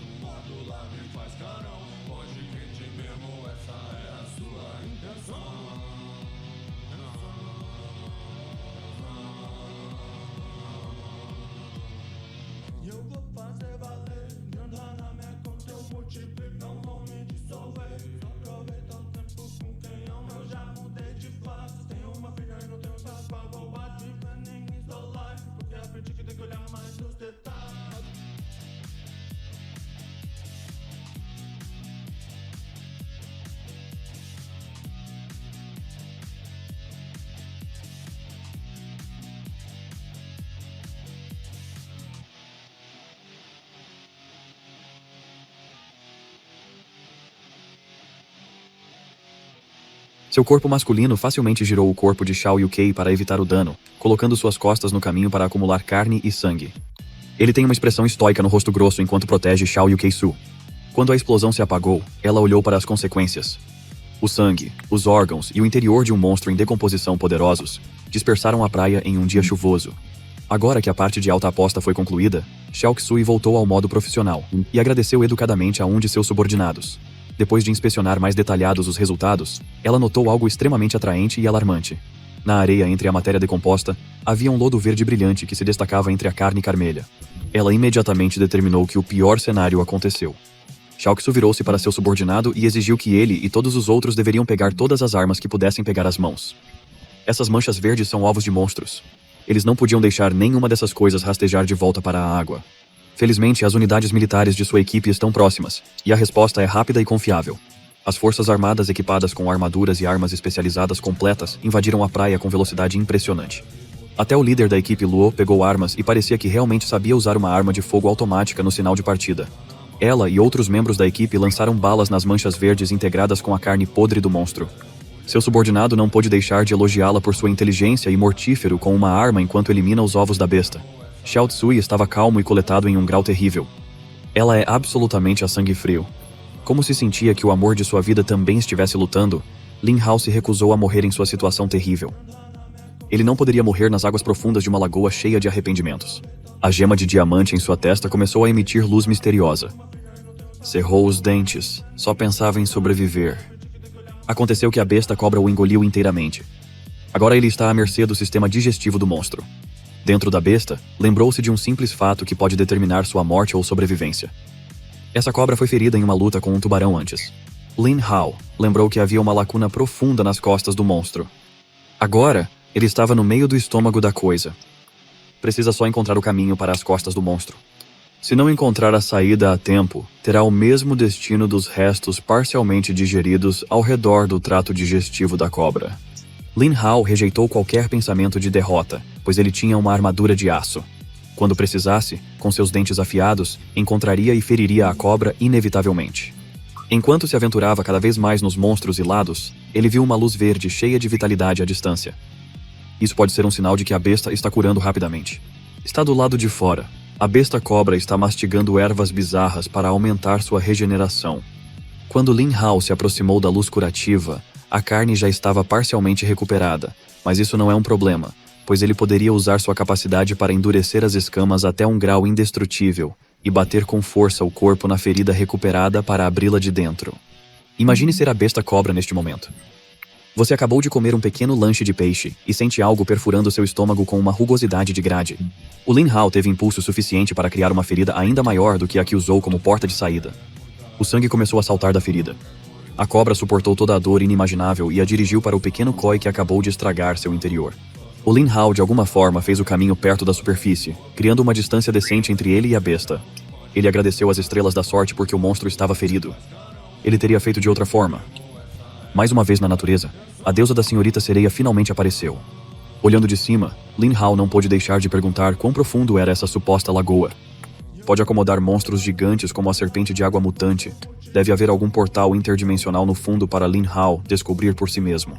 Seu corpo masculino facilmente girou o corpo de Xiao Yukei para evitar o dano, colocando suas costas no caminho para acumular carne e sangue. Ele tem uma expressão estoica no rosto grosso enquanto protege Xiao Yukei-su. Quando a explosão se apagou, ela olhou para as consequências. O sangue, os órgãos e o interior de um monstro em decomposição poderosos dispersaram a praia em um dia chuvoso. Agora que a parte de alta aposta foi concluída, Xiao Xui voltou ao modo profissional e agradeceu educadamente a um de seus subordinados. Depois de inspecionar mais detalhados os resultados, ela notou algo extremamente atraente e alarmante. Na areia entre a matéria decomposta, havia um lodo verde brilhante que se destacava entre a carne carmelha. Ela imediatamente determinou que o pior cenário aconteceu. Xiao Xu virou-se para seu subordinado e exigiu que ele e todos os outros deveriam pegar todas as armas que pudessem pegar às mãos. Essas manchas verdes são ovos de monstros. Eles não podiam deixar nenhuma dessas coisas rastejar de volta para a água. Felizmente, as unidades militares de sua equipe estão próximas, e a resposta é rápida e confiável. As forças armadas equipadas com armaduras e armas especializadas completas invadiram a praia com velocidade impressionante. Até o líder da equipe Luo pegou armas e parecia que realmente sabia usar uma arma de fogo automática no sinal de partida. Ela e outros membros da equipe lançaram balas nas manchas verdes integradas com a carne podre do monstro. Seu subordinado não pôde deixar de elogiá-la por sua inteligência e mortífero com uma arma enquanto elimina os ovos da besta. Xiao Tsui estava calmo e coletado em um grau terrível. Ela é absolutamente a sangue frio. Como se sentia que o amor de sua vida também estivesse lutando, Lin Hao se recusou a morrer em sua situação terrível. Ele não poderia morrer nas águas profundas de uma lagoa cheia de arrependimentos. A gema de diamante em sua testa começou a emitir luz misteriosa. Cerrou os dentes, só pensava em sobreviver. Aconteceu que a besta cobra o engoliu inteiramente. Agora ele está à mercê do sistema digestivo do monstro. Dentro da besta, lembrou-se de um simples fato que pode determinar sua morte ou sobrevivência. Essa cobra foi ferida em uma luta com um tubarão antes. Lin Hao lembrou que havia uma lacuna profunda nas costas do monstro. Agora, ele estava no meio do estômago da coisa. Precisa só encontrar o caminho para as costas do monstro. Se não encontrar a saída a tempo, terá o mesmo destino dos restos parcialmente digeridos ao redor do trato digestivo da cobra. Lin Hao rejeitou qualquer pensamento de derrota, pois ele tinha uma armadura de aço. Quando precisasse, com seus dentes afiados, encontraria e feriria a cobra inevitavelmente. Enquanto se aventurava cada vez mais nos monstros e lados, ele viu uma luz verde cheia de vitalidade à distância. Isso pode ser um sinal de que a besta está curando rapidamente. Está do lado de fora. A besta cobra está mastigando ervas bizarras para aumentar sua regeneração. Quando Lin Hao se aproximou da luz curativa, a carne já estava parcialmente recuperada, mas isso não é um problema, pois ele poderia usar sua capacidade para endurecer as escamas até um grau indestrutível e bater com força o corpo na ferida recuperada para abri-la de dentro. Imagine ser a besta cobra neste momento. Você acabou de comer um pequeno lanche de peixe e sente algo perfurando seu estômago com uma rugosidade de grade. O Lin Hao teve impulso suficiente para criar uma ferida ainda maior do que a que usou como porta de saída. O sangue começou a saltar da ferida. A cobra suportou toda a dor inimaginável e a dirigiu para o pequeno koi que acabou de estragar seu interior. O Lin Hao de alguma forma fez o caminho perto da superfície, criando uma distância decente entre ele e a besta. Ele agradeceu às estrelas da sorte porque o monstro estava ferido. Ele teria feito de outra forma. Mais uma vez na natureza, a deusa da senhorita sereia finalmente apareceu. Olhando de cima, Lin Hao não pôde deixar de perguntar quão profundo era essa suposta lagoa. Pode acomodar monstros gigantes como a serpente de água mutante. Deve haver algum portal interdimensional no fundo para Lin Hao descobrir por si mesmo.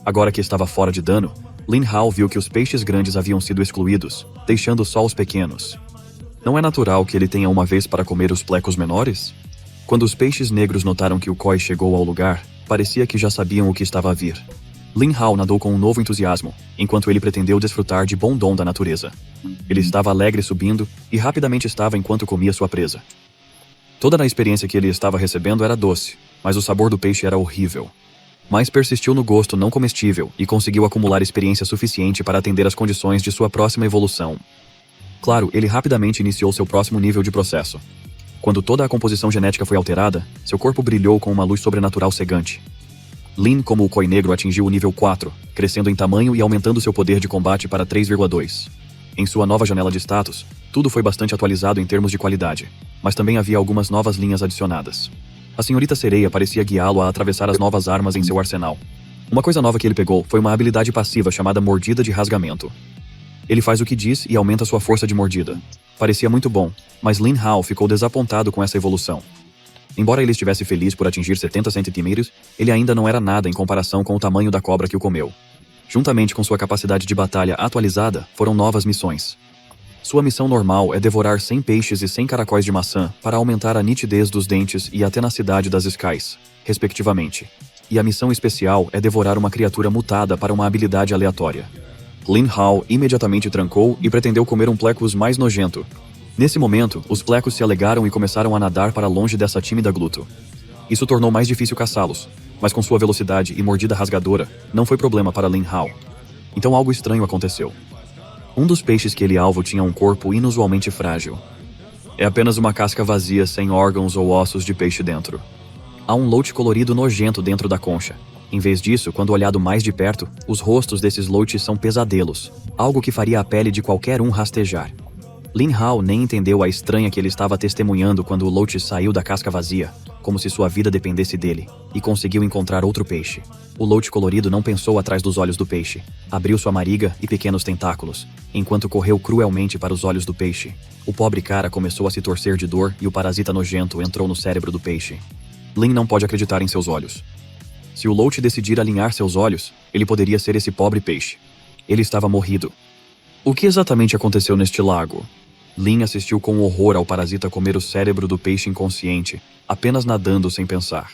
Agora que estava fora de dano, Lin Hao viu que os peixes grandes haviam sido excluídos, deixando só os pequenos. Não é natural que ele tenha uma vez para comer os plecos menores? Quando os peixes negros notaram que o koi chegou ao lugar, parecia que já sabiam o que estava a vir. Lin Hao nadou com um novo entusiasmo, enquanto ele pretendeu desfrutar de bom dom da natureza. Ele estava alegre subindo e rapidamente estava enquanto comia sua presa. Toda a experiência que ele estava recebendo era doce, mas o sabor do peixe era horrível. Mas persistiu no gosto não comestível e conseguiu acumular experiência suficiente para atender às condições de sua próxima evolução. Claro, ele rapidamente iniciou seu próximo nível de processo. Quando toda a composição genética foi alterada, seu corpo brilhou com uma luz sobrenatural cegante. Lin, como o koi negro, atingiu o nível 4, crescendo em tamanho e aumentando seu poder de combate para 3,2. Em sua nova janela de status, tudo foi bastante atualizado em termos de qualidade, mas também havia algumas novas linhas adicionadas. A senhorita sereia parecia guiá-lo a atravessar as novas armas em seu arsenal. Uma coisa nova que ele pegou foi uma habilidade passiva chamada Mordida de Rasgamento. Ele faz o que diz e aumenta sua força de mordida. Parecia muito bom, mas Lin Hao ficou desapontado com essa evolução. Embora ele estivesse feliz por atingir 70 centímetros, ele ainda não era nada em comparação com o tamanho da cobra que o comeu. Juntamente com sua capacidade de batalha atualizada, foram novas missões. Sua missão normal é devorar 100 peixes e 100 caracóis de maçã para aumentar a nitidez dos dentes e a tenacidade das Skies, respectivamente. E a missão especial é devorar uma criatura mutada para uma habilidade aleatória. Lin Hao imediatamente trancou e pretendeu comer um Plecos mais nojento. Nesse momento, os Plecos se alegaram e começaram a nadar para longe dessa tímida Gluto. Isso tornou mais difícil caçá-los, mas com sua velocidade e mordida rasgadora, não foi problema para Lin Hao. Então algo estranho aconteceu. Um dos peixes que ele alvo tinha um corpo inusualmente frágil. É apenas uma casca vazia sem órgãos ou ossos de peixe dentro. Há um lote colorido nojento dentro da concha. Em vez disso, quando olhado mais de perto, os rostos desses lotes são pesadelos, algo que faria a pele de qualquer um rastejar. Lin Hao nem entendeu a estranha que ele estava testemunhando quando o lote saiu da casca vazia, como se sua vida dependesse dele, e conseguiu encontrar outro peixe. O lote colorido não pensou atrás dos olhos do peixe. Abriu sua mariga e pequenos tentáculos, enquanto correu cruelmente para os olhos do peixe. O pobre cara começou a se torcer de dor e o parasita nojento entrou no cérebro do peixe. Lin não pode acreditar em seus olhos. Se o lote decidir alinhar seus olhos, ele poderia ser esse pobre peixe. Ele estava morrido. O que exatamente aconteceu neste lago? Lin assistiu com horror ao parasita comer o cérebro do peixe inconsciente, apenas nadando sem pensar.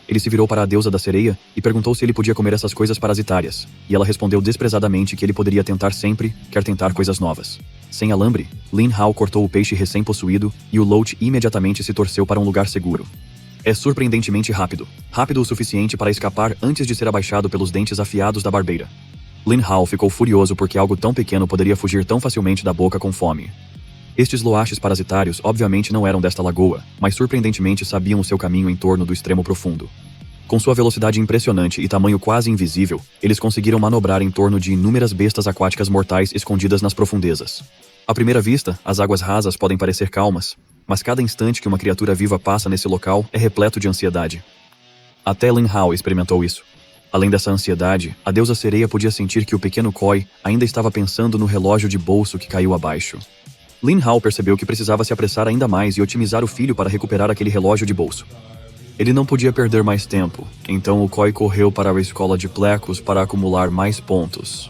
Ele se virou para a deusa da sereia e perguntou se ele podia comer essas coisas parasitárias, e ela respondeu desprezadamente que ele poderia tentar sempre, quer tentar coisas novas. Sem alambre, Lin Hao cortou o peixe recém-possuído e o lote imediatamente se torceu para um lugar seguro. É surpreendentemente rápido. Rápido o suficiente para escapar antes de ser abaixado pelos dentes afiados da barbeira. Lin Hao ficou furioso porque algo tão pequeno poderia fugir tão facilmente da boca com fome. Estes loaches parasitários obviamente não eram desta lagoa, mas surpreendentemente sabiam o seu caminho em torno do extremo profundo. Com sua velocidade impressionante e tamanho quase invisível, eles conseguiram manobrar em torno de inúmeras bestas aquáticas mortais escondidas nas profundezas. À primeira vista, as águas rasas podem parecer calmas, mas cada instante que uma criatura viva passa nesse local é repleto de ansiedade. Até Lin Hao experimentou isso. Além dessa ansiedade, a deusa sereia podia sentir que o pequeno Koi ainda estava pensando no relógio de bolso que caiu abaixo. Lin Hao percebeu que precisava se apressar ainda mais e otimizar o filho para recuperar aquele relógio de bolso. Ele não podia perder mais tempo, então o Koi correu para a escola de Plecos para acumular mais pontos.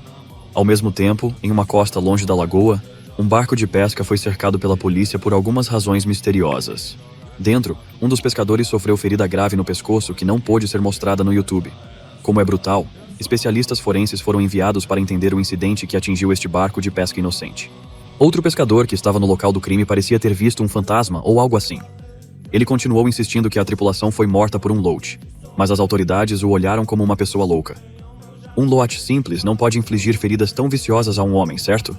Ao mesmo tempo, em uma costa longe da lagoa, um barco de pesca foi cercado pela polícia por algumas razões misteriosas. Dentro, um dos pescadores sofreu ferida grave no pescoço que não pôde ser mostrada no YouTube. Como é brutal, especialistas forenses foram enviados para entender o incidente que atingiu este barco de pesca inocente. Outro pescador que estava no local do crime parecia ter visto um fantasma ou algo assim. Ele continuou insistindo que a tripulação foi morta por um loach, mas as autoridades o olharam como uma pessoa louca. Um loach simples não pode infligir feridas tão viciosas a um homem, certo?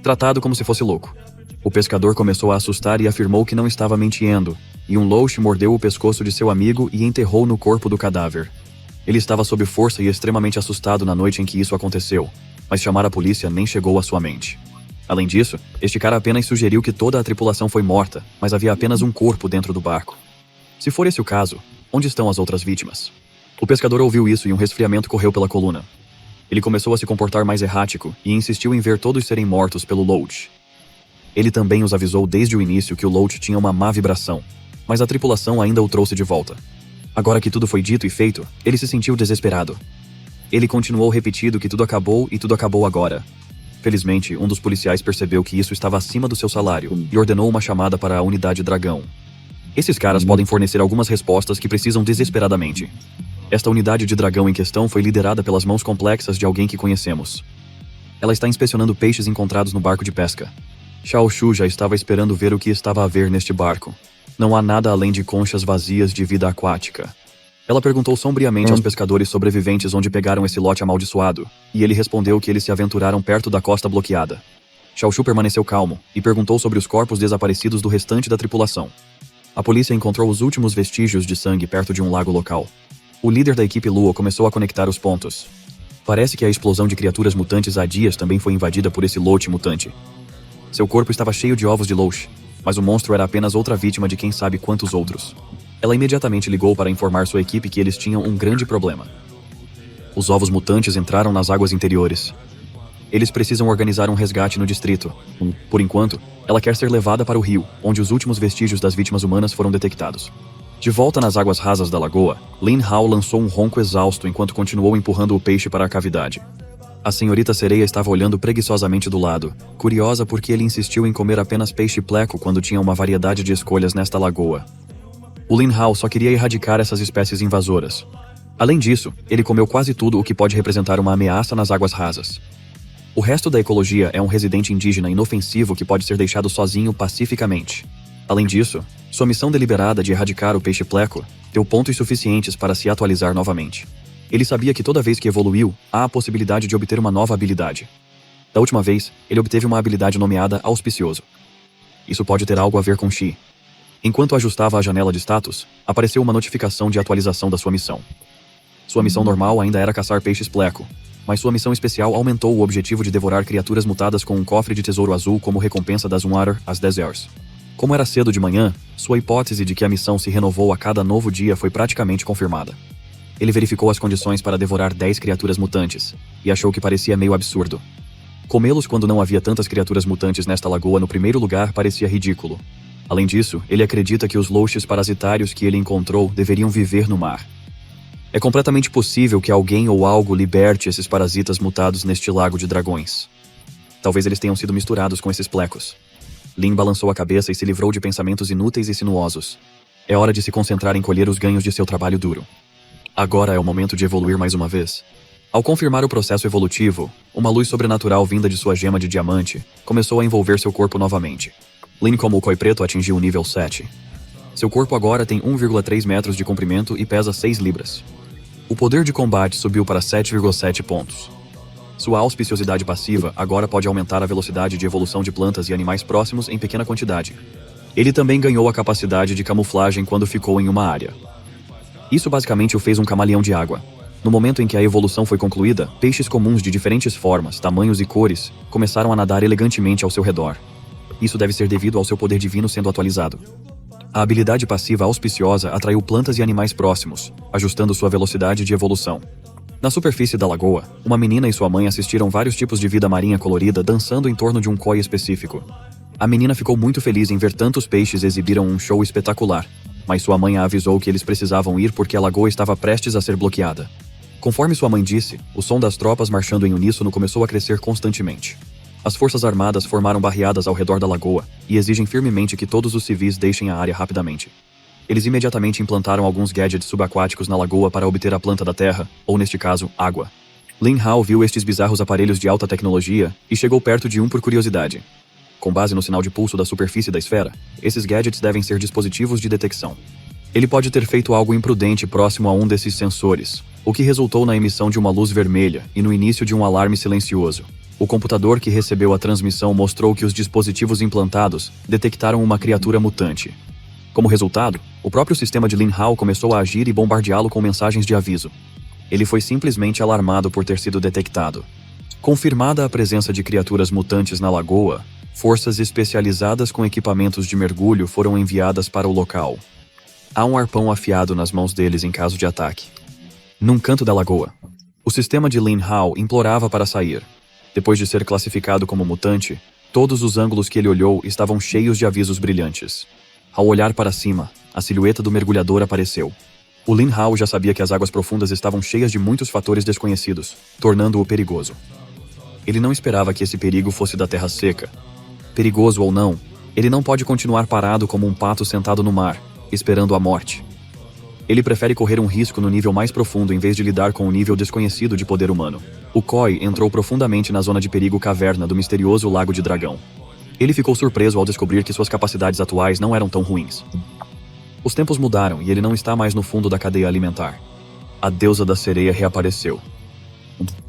Tratado como se fosse louco. O pescador começou a assustar e afirmou que não estava mentindo, e um loach mordeu o pescoço de seu amigo e enterrou no corpo do cadáver. Ele estava sob força e extremamente assustado na noite em que isso aconteceu, mas chamar a polícia nem chegou à sua mente. Além disso, este cara apenas sugeriu que toda a tripulação foi morta, mas havia apenas um corpo dentro do barco. Se for esse o caso, onde estão as outras vítimas? O pescador ouviu isso e um resfriamento correu pela coluna. Ele começou a se comportar mais errático e insistiu em ver todos serem mortos pelo loach. Ele também os avisou desde o início que o loach tinha uma má vibração, mas a tripulação ainda o trouxe de volta. Agora que tudo foi dito e feito, ele se sentiu desesperado. Ele continuou repetindo que tudo acabou e tudo acabou agora. Felizmente, um dos policiais percebeu que isso estava acima do seu salário e ordenou uma chamada para a unidade Dragão. Esses caras podem fornecer algumas respostas que precisam desesperadamente. Esta unidade de dragão em questão foi liderada pelas mãos complexas de alguém que conhecemos. Ela está inspecionando peixes encontrados no barco de pesca. Xiao Shu já estava esperando ver o que estava a ver neste barco. Não há nada além de conchas vazias de vida aquática. Ela perguntou sombriamente aos pescadores sobreviventes onde pegaram esse lote amaldiçoado, e ele respondeu que eles se aventuraram perto da costa bloqueada. Xiao Shu permaneceu calmo e perguntou sobre os corpos desaparecidos do restante da tripulação. A polícia encontrou os últimos vestígios de sangue perto de um lago local. O líder da equipe Luo começou a conectar os pontos. Parece que a explosão de criaturas mutantes hadias também foi invadida por esse lote mutante. Seu corpo estava cheio de ovos de loach, mas o monstro era apenas outra vítima de quem sabe quantos outros. Ela imediatamente ligou para informar sua equipe que eles tinham um grande problema. Os ovos mutantes entraram nas águas interiores. Eles precisam organizar um resgate no distrito. Por enquanto, ela quer ser levada para o rio, onde os últimos vestígios das vítimas humanas foram detectados. De volta nas águas rasas da lagoa, Lin Hao lançou um ronco exausto enquanto continuou empurrando o peixe para a cavidade. A senhorita sereia estava olhando preguiçosamente do lado, curiosa porque ele insistiu em comer apenas peixe pleco quando tinha uma variedade de escolhas nesta lagoa. O Lin Hao só queria erradicar essas espécies invasoras. Além disso, ele comeu quase tudo o que pode representar uma ameaça nas águas rasas. O resto da ecologia é um residente indígena inofensivo que pode ser deixado sozinho pacificamente. Além disso, sua missão deliberada de erradicar o peixe pleco deu pontos suficientes para se atualizar novamente. Ele sabia que toda vez que evoluiu, há a possibilidade de obter uma nova habilidade. Da última vez, ele obteve uma habilidade nomeada Auspicioso. Isso pode ter algo a ver com Xi. Enquanto ajustava a janela de status, apareceu uma notificação de atualização da sua missão. Sua missão normal ainda era caçar peixes pleco, mas sua missão especial aumentou o objetivo de devorar criaturas mutadas com um cofre de tesouro azul como recompensa das Water as Deserts. Como era cedo de manhã, sua hipótese de que a missão se renovou a cada novo dia foi praticamente confirmada. Ele verificou as condições para devorar 10 criaturas mutantes, e achou que parecia meio absurdo. Comê-los quando não havia tantas criaturas mutantes nesta lagoa no primeiro lugar parecia ridículo. Além disso, ele acredita que os louches parasitários que ele encontrou deveriam viver no mar. É completamente possível que alguém ou algo liberte esses parasitas mutados neste lago de dragões. Talvez eles tenham sido misturados com esses plecos. Lin balançou a cabeça e se livrou de pensamentos inúteis e sinuosos. É hora de se concentrar em colher os ganhos de seu trabalho duro. Agora é o momento de evoluir mais uma vez. Ao confirmar o processo evolutivo, uma luz sobrenatural vinda de sua gema de diamante começou a envolver seu corpo novamente. Lin, como o Koi Preto, atingiu o nível 7. Seu corpo agora tem 1,3 metros de comprimento e pesa 6 libras. O poder de combate subiu para 7,7 pontos. Sua auspiciosidade passiva agora pode aumentar a velocidade de evolução de plantas e animais próximos em pequena quantidade. Ele também ganhou a capacidade de camuflagem quando ficou em uma área. Isso basicamente o fez um camaleão de água. No momento em que a evolução foi concluída, peixes comuns de diferentes formas, tamanhos e cores começaram a nadar elegantemente ao seu redor. Isso deve ser devido ao seu poder divino sendo atualizado. A habilidade passiva auspiciosa atraiu plantas e animais próximos, ajustando sua velocidade de evolução. Na superfície da lagoa, uma menina e sua mãe assistiram vários tipos de vida marinha colorida dançando em torno de um koi específico. A menina ficou muito feliz em ver tantos peixes exibiram um show espetacular, mas sua mãe a avisou que eles precisavam ir porque a lagoa estava prestes a ser bloqueada. Conforme sua mãe disse, o som das tropas marchando em uníssono começou a crescer constantemente. As forças armadas formaram barriadas ao redor da lagoa e exigem firmemente que todos os civis deixem a área rapidamente. Eles imediatamente implantaram alguns gadgets subaquáticos na lagoa para obter a planta da terra, ou neste caso, água. Lin Hao viu estes bizarros aparelhos de alta tecnologia e chegou perto de um por curiosidade. Com base no sinal de pulso da superfície da esfera, esses gadgets devem ser dispositivos de detecção. Ele pode ter feito algo imprudente próximo a um desses sensores, o que resultou na emissão de uma luz vermelha e no início de um alarme silencioso. O computador que recebeu a transmissão mostrou que os dispositivos implantados detectaram uma criatura mutante. Como resultado, o próprio sistema de Lin Hao começou a agir e bombardeá-lo com mensagens de aviso. Ele foi simplesmente alarmado por ter sido detectado. Confirmada a presença de criaturas mutantes na lagoa, forças especializadas com equipamentos de mergulho foram enviadas para o local. Há um arpão afiado nas mãos deles em caso de ataque. Num canto da lagoa, o sistema de Lin Hao implorava para sair. Depois de ser classificado como mutante, todos os ângulos que ele olhou estavam cheios de avisos brilhantes. Ao olhar para cima, a silhueta do mergulhador apareceu. O Lin Hao já sabia que as águas profundas estavam cheias de muitos fatores desconhecidos, tornando-o perigoso. Ele não esperava que esse perigo fosse da terra seca. Perigoso ou não, ele não pode continuar parado como um pato sentado no mar, esperando a morte. Ele prefere correr um risco no nível mais profundo em vez de lidar com o nível desconhecido de poder humano. O Koi entrou profundamente na zona de perigo caverna do misterioso Lago de Dragão. Ele ficou surpreso ao descobrir que suas capacidades atuais não eram tão ruins. Os tempos mudaram e ele não está mais no fundo da cadeia alimentar. A deusa da sereia reapareceu.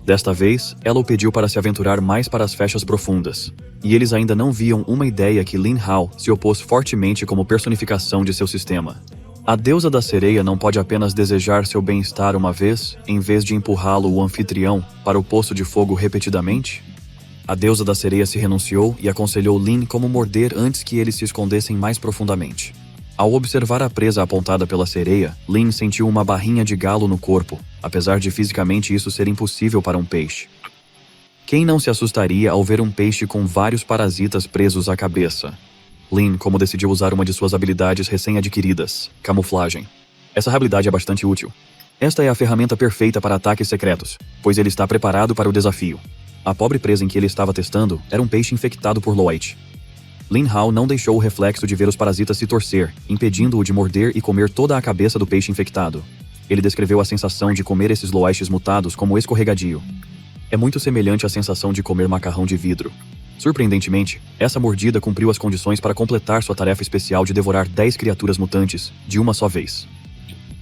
Desta vez, ela o pediu para se aventurar mais para as fechas profundas, e eles ainda não viam uma ideia que Lin Hao se opôs fortemente como personificação de seu sistema. A deusa da sereia não pode apenas desejar seu bem-estar uma vez, em vez de empurrá-lo, o anfitrião, para o poço de fogo repetidamente? A deusa da sereia se renunciou e aconselhou Lin como morder antes que eles se escondessem mais profundamente. Ao observar a presa apontada pela sereia, Lin sentiu uma barrinha de galo no corpo, apesar de fisicamente isso ser impossível para um peixe. Quem não se assustaria ao ver um peixe com vários parasitas presos à cabeça? Lin como decidiu usar uma de suas habilidades recém-adquiridas, camuflagem. Essa habilidade é bastante útil. Esta é a ferramenta perfeita para ataques secretos, pois ele está preparado para o desafio. A pobre presa em que ele estava testando era um peixe infectado por Loite. Lin Hao não deixou o reflexo de ver os parasitas se torcer, impedindo-o de morder e comer toda a cabeça do peixe infectado. Ele descreveu a sensação de comer esses loiches mutados como escorregadio. É muito semelhante à sensação de comer macarrão de vidro. Surpreendentemente, essa mordida cumpriu as condições para completar sua tarefa especial de devorar 10 criaturas mutantes, de uma só vez.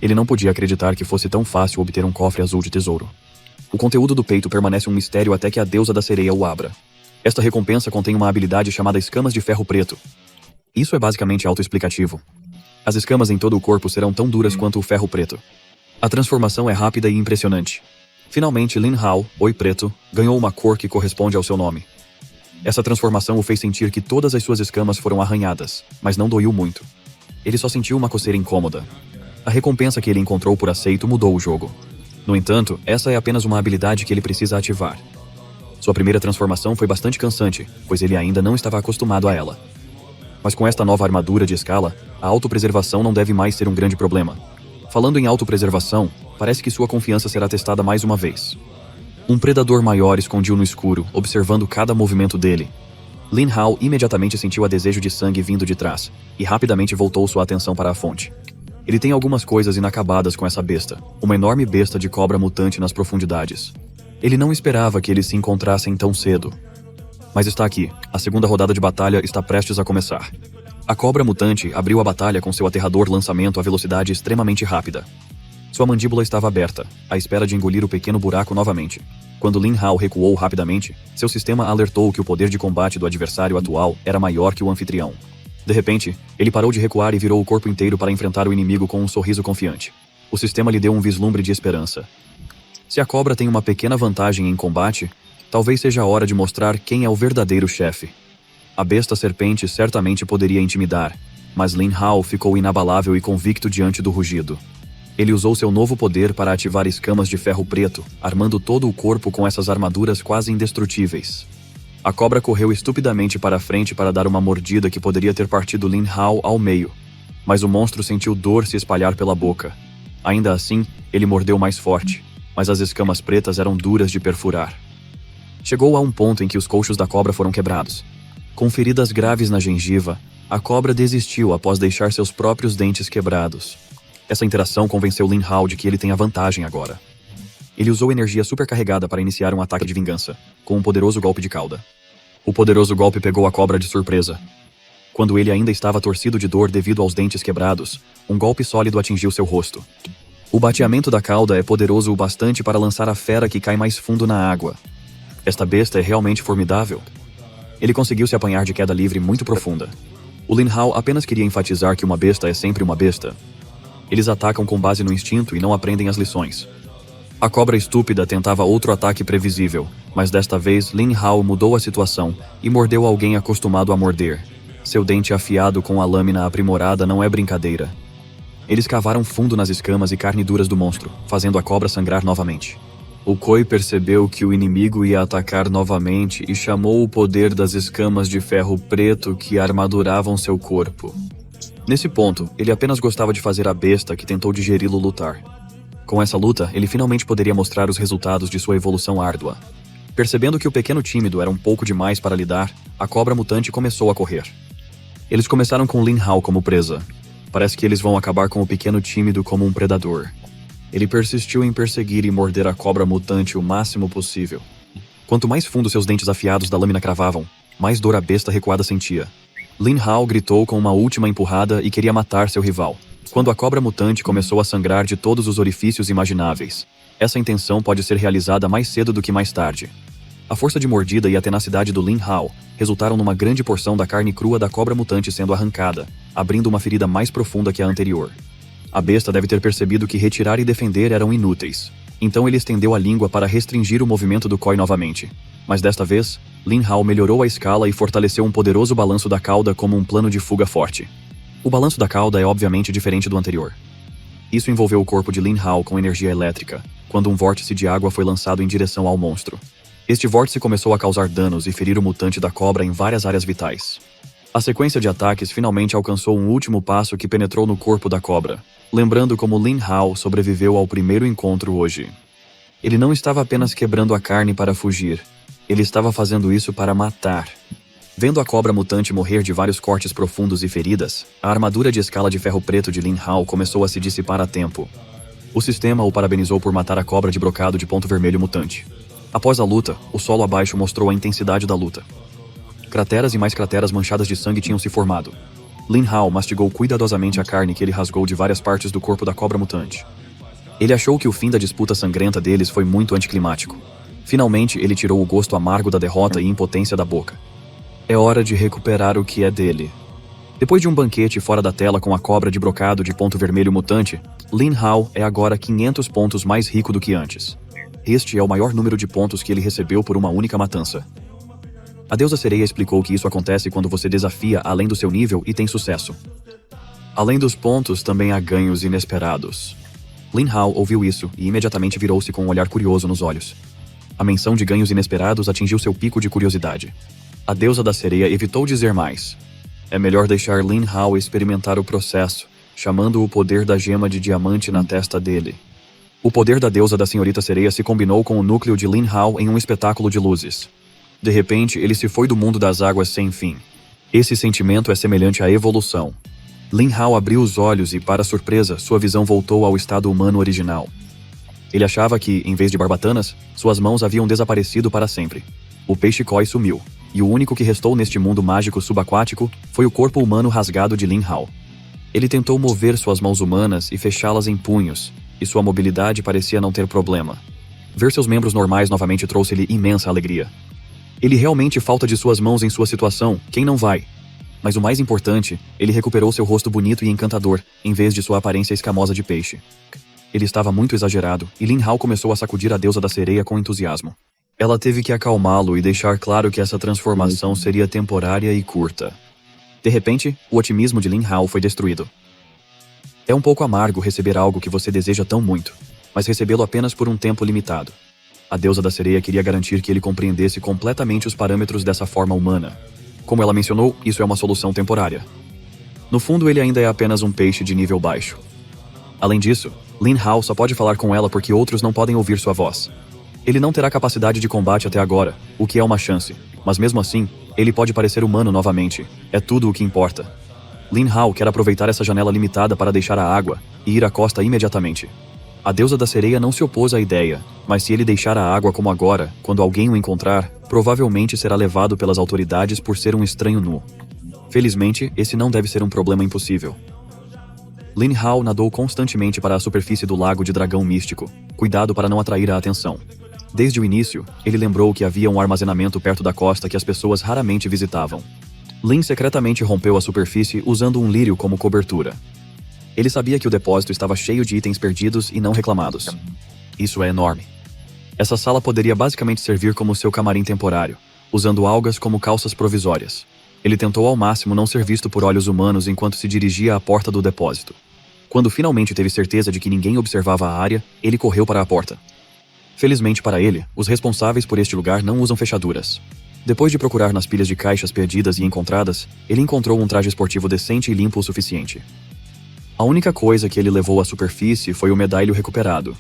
Ele não podia acreditar que fosse tão fácil obter um cofre azul de tesouro. O conteúdo do peito permanece um mistério até que a deusa da sereia o abra. Esta recompensa contém uma habilidade chamada escamas de ferro preto. Isso é basicamente autoexplicativo. As escamas em todo o corpo serão tão duras quanto o ferro preto. A transformação é rápida e impressionante. Finalmente, Lin Hao, Oi Preto, ganhou uma cor que corresponde ao seu nome. Essa transformação o fez sentir que todas as suas escamas foram arranhadas, mas não doeu muito. Ele só sentiu uma coceira incômoda. A recompensa que ele encontrou por aceito mudou o jogo. No entanto, essa é apenas uma habilidade que ele precisa ativar. Sua primeira transformação foi bastante cansante, pois ele ainda não estava acostumado a ela. Mas com esta nova armadura de escala, a autopreservação não deve mais ser um grande problema. Falando em autopreservação, parece que sua confiança será testada mais uma vez. Um predador maior escondiu no escuro, observando cada movimento dele. Lin Hao imediatamente sentiu a desejo de sangue vindo de trás, e rapidamente voltou sua atenção para a fonte. Ele tem algumas coisas inacabadas com essa besta, uma enorme besta de cobra mutante nas profundidades. Ele não esperava que eles se encontrassem tão cedo. Mas está aqui, a segunda rodada de batalha está prestes a começar. A cobra mutante abriu a batalha com seu aterrador lançamento a velocidade extremamente rápida. Sua mandíbula estava aberta, à espera de engolir o pequeno buraco novamente. Quando Lin Hao recuou rapidamente, seu sistema alertou que o poder de combate do adversário atual era maior que o anfitrião. De repente, ele parou de recuar e virou o corpo inteiro para enfrentar o inimigo com um sorriso confiante. O sistema lhe deu um vislumbre de esperança. Se a cobra tem uma pequena vantagem em combate, talvez seja a hora de mostrar quem é o verdadeiro chefe. A besta serpente certamente poderia intimidar, mas Lin Hao ficou inabalável e convicto diante do rugido. Ele usou seu novo poder para ativar escamas de ferro preto, armando todo o corpo com essas armaduras quase indestrutíveis. A cobra correu estupidamente para a frente para dar uma mordida que poderia ter partido Lin Hao ao meio, mas o monstro sentiu dor se espalhar pela boca. Ainda assim, ele mordeu mais forte, mas as escamas pretas eram duras de perfurar. Chegou a um ponto em que os coxos da cobra foram quebrados. Com feridas graves na gengiva, a cobra desistiu após deixar seus próprios dentes quebrados. Essa interação convenceu Lin Hao de que ele tem a vantagem agora. Ele usou energia supercarregada para iniciar um ataque de vingança, com um poderoso golpe de cauda. O poderoso golpe pegou a cobra de surpresa. Quando ele ainda estava torcido de dor devido aos dentes quebrados, um golpe sólido atingiu seu rosto. O bateamento da cauda é poderoso o bastante para lançar a fera que cai mais fundo na água. Esta besta é realmente formidável. Ele conseguiu se apanhar de queda livre muito profunda. O Lin Hao apenas queria enfatizar que uma besta é sempre uma besta. Eles atacam com base no instinto e não aprendem as lições. A cobra estúpida tentava outro ataque previsível, mas desta vez Lin Hao mudou a situação e mordeu alguém acostumado a morder. Seu dente afiado com a lâmina aprimorada não é brincadeira. Eles cavaram fundo nas escamas e carne duras do monstro, fazendo a cobra sangrar novamente. O Koi percebeu que o inimigo ia atacar novamente e chamou o poder das escamas de ferro preto que armaduravam seu corpo. Nesse ponto, ele apenas gostava de fazer a besta que tentou digeri-lo lutar. Com essa luta, ele finalmente poderia mostrar os resultados de sua evolução árdua. Percebendo que o pequeno tímido era um pouco demais para lidar, a cobra mutante começou a correr. Eles começaram com Lin Hao como presa. Parece que eles vão acabar com o pequeno tímido como um predador. Ele persistiu em perseguir e morder a cobra mutante o máximo possível. Quanto mais fundo seus dentes afiados da lâmina cravavam, mais dor a besta recuada sentia. Lin Hao gritou com uma última empurrada e queria matar seu rival, quando a cobra mutante começou a sangrar de todos os orifícios imagináveis. Essa intenção pode ser realizada mais cedo do que mais tarde. A força de mordida e a tenacidade do Lin Hao resultaram numa grande porção da carne crua da cobra mutante sendo arrancada, abrindo uma ferida mais profunda que a anterior. A besta deve ter percebido que retirar e defender eram inúteis. Então ele estendeu a língua para restringir o movimento do Koi novamente. Mas desta vez, Lin Hao melhorou a escala e fortaleceu um poderoso balanço da cauda como um plano de fuga forte. O balanço da cauda é obviamente diferente do anterior. Isso envolveu o corpo de Lin Hao com energia elétrica, quando um vórtice de água foi lançado em direção ao monstro. Este vórtice começou a causar danos e ferir o mutante da cobra em várias áreas vitais. A sequência de ataques finalmente alcançou um último passo que penetrou no corpo da cobra, lembrando como Lin Hao sobreviveu ao primeiro encontro hoje. Ele não estava apenas quebrando a carne para fugir, ele estava fazendo isso para matar. Vendo a cobra mutante morrer de vários cortes profundos e feridas, a armadura de escala de ferro preto de Lin Hao começou a se dissipar a tempo. O sistema o parabenizou por matar a cobra de brocado de ponto vermelho mutante. Após a luta, o solo abaixo mostrou a intensidade da luta. Crateras e mais crateras manchadas de sangue tinham se formado. Lin Hao mastigou cuidadosamente a carne que ele rasgou de várias partes do corpo da cobra mutante. Ele achou que o fim da disputa sangrenta deles foi muito anticlimático. Finalmente, ele tirou o gosto amargo da derrota e impotência da boca. É hora de recuperar o que é dele. Depois de um banquete fora da tela com a cobra de brocado de ponto vermelho mutante, Lin Hao é agora 500 pontos mais rico do que antes. Este é o maior número de pontos que ele recebeu por uma única matança. A deusa sereia explicou que isso acontece quando você desafia além do seu nível e tem sucesso. Além dos pontos, também há ganhos inesperados. Lin Hao ouviu isso e imediatamente virou-se com um olhar curioso nos olhos. A menção de ganhos inesperados atingiu seu pico de curiosidade. A deusa da sereia evitou dizer mais. É melhor deixar Lin Hao experimentar o processo, chamando o poder da gema de diamante na testa dele. O poder da deusa da senhorita sereia se combinou com o núcleo de Lin Hao em um espetáculo de luzes. De repente, ele se foi do mundo das águas sem fim. Esse sentimento é semelhante à evolução. Lin Hao abriu os olhos e, para surpresa, sua visão voltou ao estado humano original. Ele achava que, em vez de barbatanas, suas mãos haviam desaparecido para sempre. O peixe-koi sumiu, e o único que restou neste mundo mágico subaquático foi o corpo humano rasgado de Lin Hao. Ele tentou mover suas mãos humanas e fechá-las em punhos, e sua mobilidade parecia não ter problema. Ver seus membros normais novamente trouxe-lhe imensa alegria. Ele realmente falta de suas mãos em sua situação, quem não vai? Mas o mais importante, ele recuperou seu rosto bonito e encantador, em vez de sua aparência escamosa de peixe. Ele estava muito exagerado, e Lin Hao começou a sacudir a deusa da sereia com entusiasmo. Ela teve que acalmá-lo e deixar claro que essa transformação seria temporária e curta. De repente, o otimismo de Lin Hao foi destruído. É um pouco amargo receber algo que você deseja tão muito, mas recebê-lo apenas por um tempo limitado. A deusa da sereia queria garantir que ele compreendesse completamente os parâmetros dessa forma humana. Como ela mencionou, isso é uma solução temporária. No fundo, ele ainda é apenas um peixe de nível baixo. Além disso, Lin Hao só pode falar com ela porque outros não podem ouvir sua voz. Ele não terá capacidade de combate até agora, o que é uma chance, mas mesmo assim, ele pode parecer humano novamente. É tudo o que importa. Lin Hao quer aproveitar essa janela limitada para deixar a água e ir à costa imediatamente. A deusa da sereia não se opôs à ideia, mas se ele deixar a água como agora, quando alguém o encontrar, provavelmente será levado pelas autoridades por ser um estranho nu. Felizmente, esse não deve ser um problema impossível. Lin Hao nadou constantemente para a superfície do lago de dragão místico, cuidado para não atrair a atenção. Desde o início, ele lembrou que havia um armazenamento perto da costa que as pessoas raramente visitavam. Lin secretamente rompeu a superfície usando um lírio como cobertura. Ele sabia que o depósito estava cheio de itens perdidos e não reclamados. Isso é enorme. Essa sala poderia basicamente servir como seu camarim temporário, usando algas como calças provisórias. Ele tentou ao máximo não ser visto por olhos humanos enquanto se dirigia à porta do depósito. Quando finalmente teve certeza de que ninguém observava a área, ele correu para a porta. Felizmente para ele, os responsáveis por este lugar não usam fechaduras. Depois de procurar nas pilhas de caixas perdidas e encontradas, ele encontrou um traje esportivo decente e limpo o suficiente. A única coisa que ele levou à superfície foi o medalho recuperado.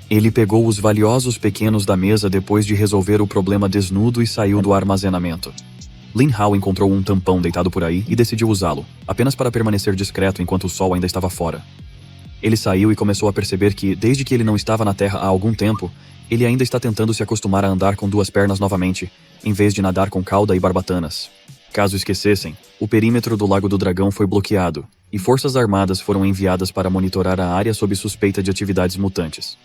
Ele pegou os valiosos pequenos da mesa depois de resolver o problema desnudo e saiu do armazenamento. Lin Hao encontrou um tampão deitado por aí e decidiu usá-lo, apenas para permanecer discreto enquanto o sol ainda estava fora. Ele saiu e começou a perceber que, desde que ele não estava na Terra há algum tempo, ele ainda está tentando se acostumar a andar com duas pernas novamente, em vez de nadar com cauda e barbatanas. Caso esquecessem, o perímetro do Lago do Dragão foi bloqueado, e forças armadas foram enviadas para monitorar a área sob suspeita de atividades mutantes.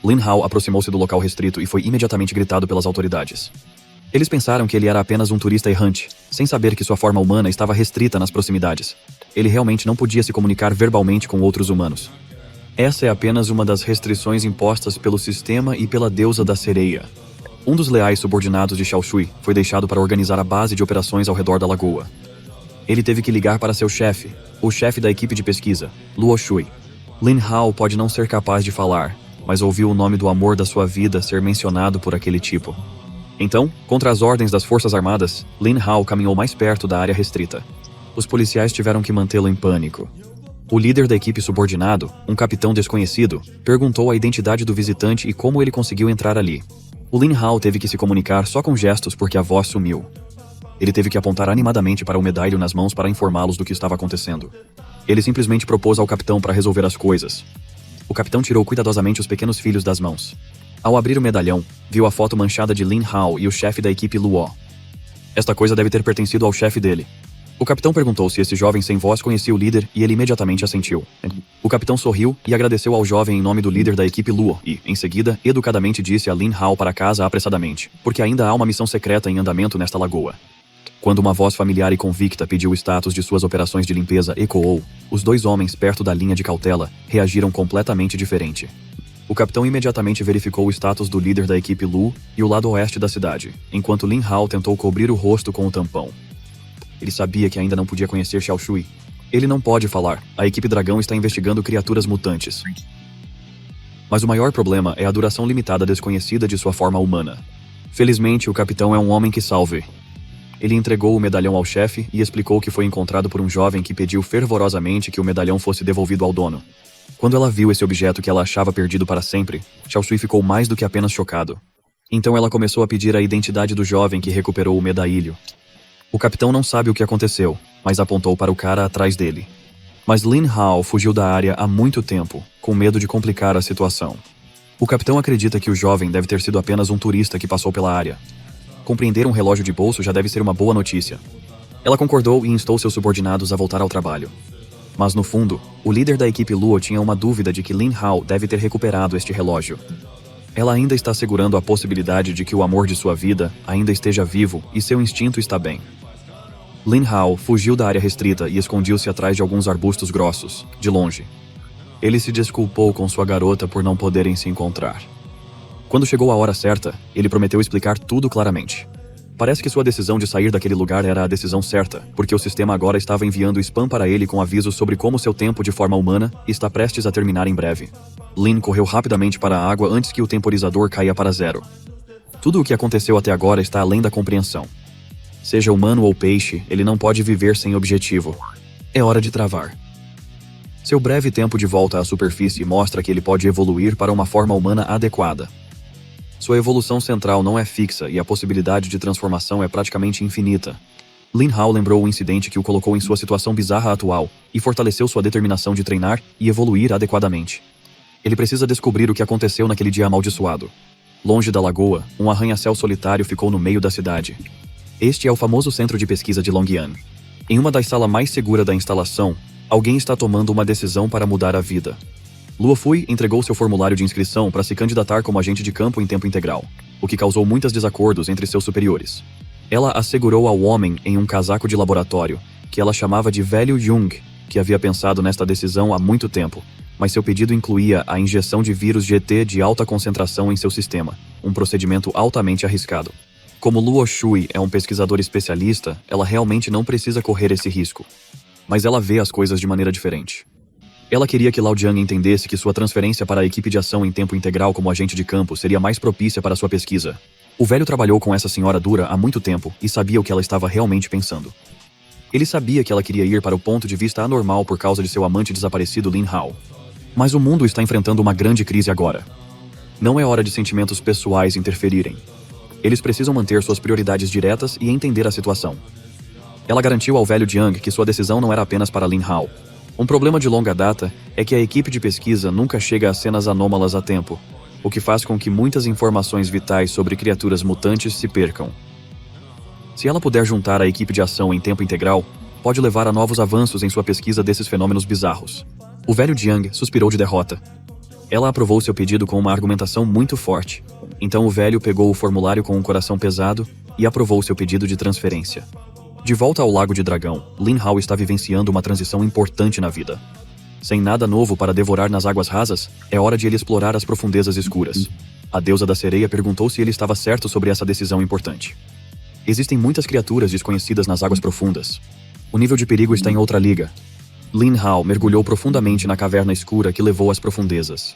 Lin Hao aproximou-se do local restrito e foi imediatamente gritado pelas autoridades. Eles pensaram que ele era apenas um turista errante, sem saber que sua forma humana estava restrita nas proximidades. Ele realmente não podia se comunicar verbalmente com outros humanos. Essa é apenas uma das restrições impostas pelo sistema e pela deusa da sereia. Um dos leais subordinados de Xiao Shui foi deixado para organizar a base de operações ao redor da lagoa. Ele teve que ligar para seu chefe, o chefe da equipe de pesquisa, Luo Shui. Lin Hao pode não ser capaz de falar, mas ouviu o nome do amor da sua vida ser mencionado por aquele tipo. Então, contra as ordens das Forças Armadas, Lin Hao caminhou mais perto da área restrita. Os policiais tiveram que mantê-lo em pânico. O líder da equipe subordinado, um capitão desconhecido, perguntou a identidade do visitante e como ele conseguiu entrar ali. O Lin Hao teve que se comunicar só com gestos porque a voz sumiu. Ele teve que apontar animadamente para o medalho nas mãos para informá-los do que estava acontecendo. Ele simplesmente propôs ao capitão para resolver as coisas. O capitão tirou cuidadosamente os pequenos filhos das mãos. Ao abrir o medalhão, viu a foto manchada de Lin Hao e o chefe da equipe Luo. Esta coisa deve ter pertencido ao chefe dele. O capitão perguntou se esse jovem sem voz conhecia o líder e ele imediatamente assentiu. O capitão sorriu e agradeceu ao jovem em nome do líder da equipe Luo e, em seguida, educadamente disse a Lin Hao para casa apressadamente, porque ainda há uma missão secreta em andamento nesta lagoa. Quando uma voz familiar e convicta pediu o status de suas operações de limpeza ecoou, os dois homens perto da linha de cautela reagiram completamente diferente. O capitão imediatamente verificou o status do líder da equipe Lu e o lado oeste da cidade, enquanto Lin Hao tentou cobrir o rosto com o tampão. Ele sabia que ainda não podia conhecer Xiao Shui. Ele não pode falar. A equipe Dragão está investigando criaturas mutantes. Mas o maior problema é a duração limitada desconhecida de sua forma humana. Felizmente, o capitão é um homem que salve. Ele entregou o medalhão ao chefe e explicou que foi encontrado por um jovem que pediu fervorosamente que o medalhão fosse devolvido ao dono. Quando ela viu esse objeto que ela achava perdido para sempre, Xiao Shui ficou mais do que apenas chocado. Então ela começou a pedir a identidade do jovem que recuperou o medalhilho. O capitão não sabe o que aconteceu, mas apontou para o cara atrás dele. Mas Lin Hao fugiu da área há muito tempo, com medo de complicar a situação. O capitão acredita que o jovem deve ter sido apenas um turista que passou pela área. Compreender um relógio de bolso já deve ser uma boa notícia. Ela concordou e instou seus subordinados a voltar ao trabalho. Mas no fundo, o líder da equipe Luo tinha uma dúvida de que Lin Hao deve ter recuperado este relógio. Ela ainda está segurando a possibilidade de que o amor de sua vida ainda esteja vivo e seu instinto está bem. Lin Hao fugiu da área restrita e escondiu-se atrás de alguns arbustos grossos, de longe. Ele se desculpou com sua garota por não poderem se encontrar. Quando chegou a hora certa, ele prometeu explicar tudo claramente. Parece que sua decisão de sair daquele lugar era a decisão certa, porque o sistema agora estava enviando spam para ele com avisos sobre como seu tempo de forma humana está prestes a terminar em breve. Lin correu rapidamente para a água antes que o temporizador caia para zero. Tudo o que aconteceu até agora está além da compreensão. Seja humano ou peixe, ele não pode viver sem objetivo. É hora de travar. Seu breve tempo de volta à superfície mostra que ele pode evoluir para uma forma humana adequada. Sua evolução central não é fixa e a possibilidade de transformação é praticamente infinita. Lin Hao lembrou o incidente que o colocou em sua situação bizarra atual e fortaleceu sua determinação de treinar e evoluir adequadamente. Ele precisa descobrir o que aconteceu naquele dia amaldiçoado. Longe da lagoa, um arranha-céu solitário ficou no meio da cidade. Este é o famoso centro de pesquisa de Longyan. Em uma das salas mais seguras da instalação, alguém está tomando uma decisão para mudar a vida. Luo Fui entregou seu formulário de inscrição para se candidatar como agente de campo em tempo integral, o que causou muitos desacordos entre seus superiores. Ela assegurou ao homem em um casaco de laboratório, que ela chamava de Velho Jung, que havia pensado nesta decisão há muito tempo, mas seu pedido incluía a injeção de vírus GT de alta concentração em seu sistema, um procedimento altamente arriscado. Como Luo Shui é um pesquisador especialista, ela realmente não precisa correr esse risco. Mas ela vê as coisas de maneira diferente. Ela queria que Lao Jiang entendesse que sua transferência para a equipe de ação em tempo integral como agente de campo seria mais propícia para sua pesquisa. O velho trabalhou com essa senhora dura há muito tempo e sabia o que ela estava realmente pensando. Ele sabia que ela queria ir para o ponto de vista anormal por causa de seu amante desaparecido Lin Hao. Mas o mundo está enfrentando uma grande crise agora. Não é hora de sentimentos pessoais interferirem. Eles precisam manter suas prioridades diretas e entender a situação. Ela garantiu ao velho Jiang que sua decisão não era apenas para Lin Hao. Um problema de longa data é que a equipe de pesquisa nunca chega a cenas anômalas a tempo, o que faz com que muitas informações vitais sobre criaturas mutantes se percam. Se ela puder juntar a equipe de ação em tempo integral, pode levar a novos avanços em sua pesquisa desses fenômenos bizarros. O velho Jiang suspirou de derrota. Ela aprovou seu pedido com uma argumentação muito forte. Então o velho pegou o formulário com um coração pesado e aprovou seu pedido de transferência. De volta ao Lago de Dragão, Lin Hao está vivenciando uma transição importante na vida. Sem nada novo para devorar nas águas rasas, é hora de ele explorar as profundezas escuras. A deusa da sereia perguntou se ele estava certo sobre essa decisão importante. Existem muitas criaturas desconhecidas nas águas profundas. O nível de perigo está em outra liga. Lin Hao mergulhou profundamente na caverna escura que levou às profundezas.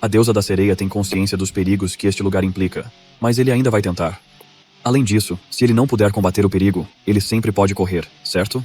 A deusa da sereia tem consciência dos perigos que este lugar implica, mas ele ainda vai tentar. Além disso, se ele não puder combater o perigo, ele sempre pode correr, certo?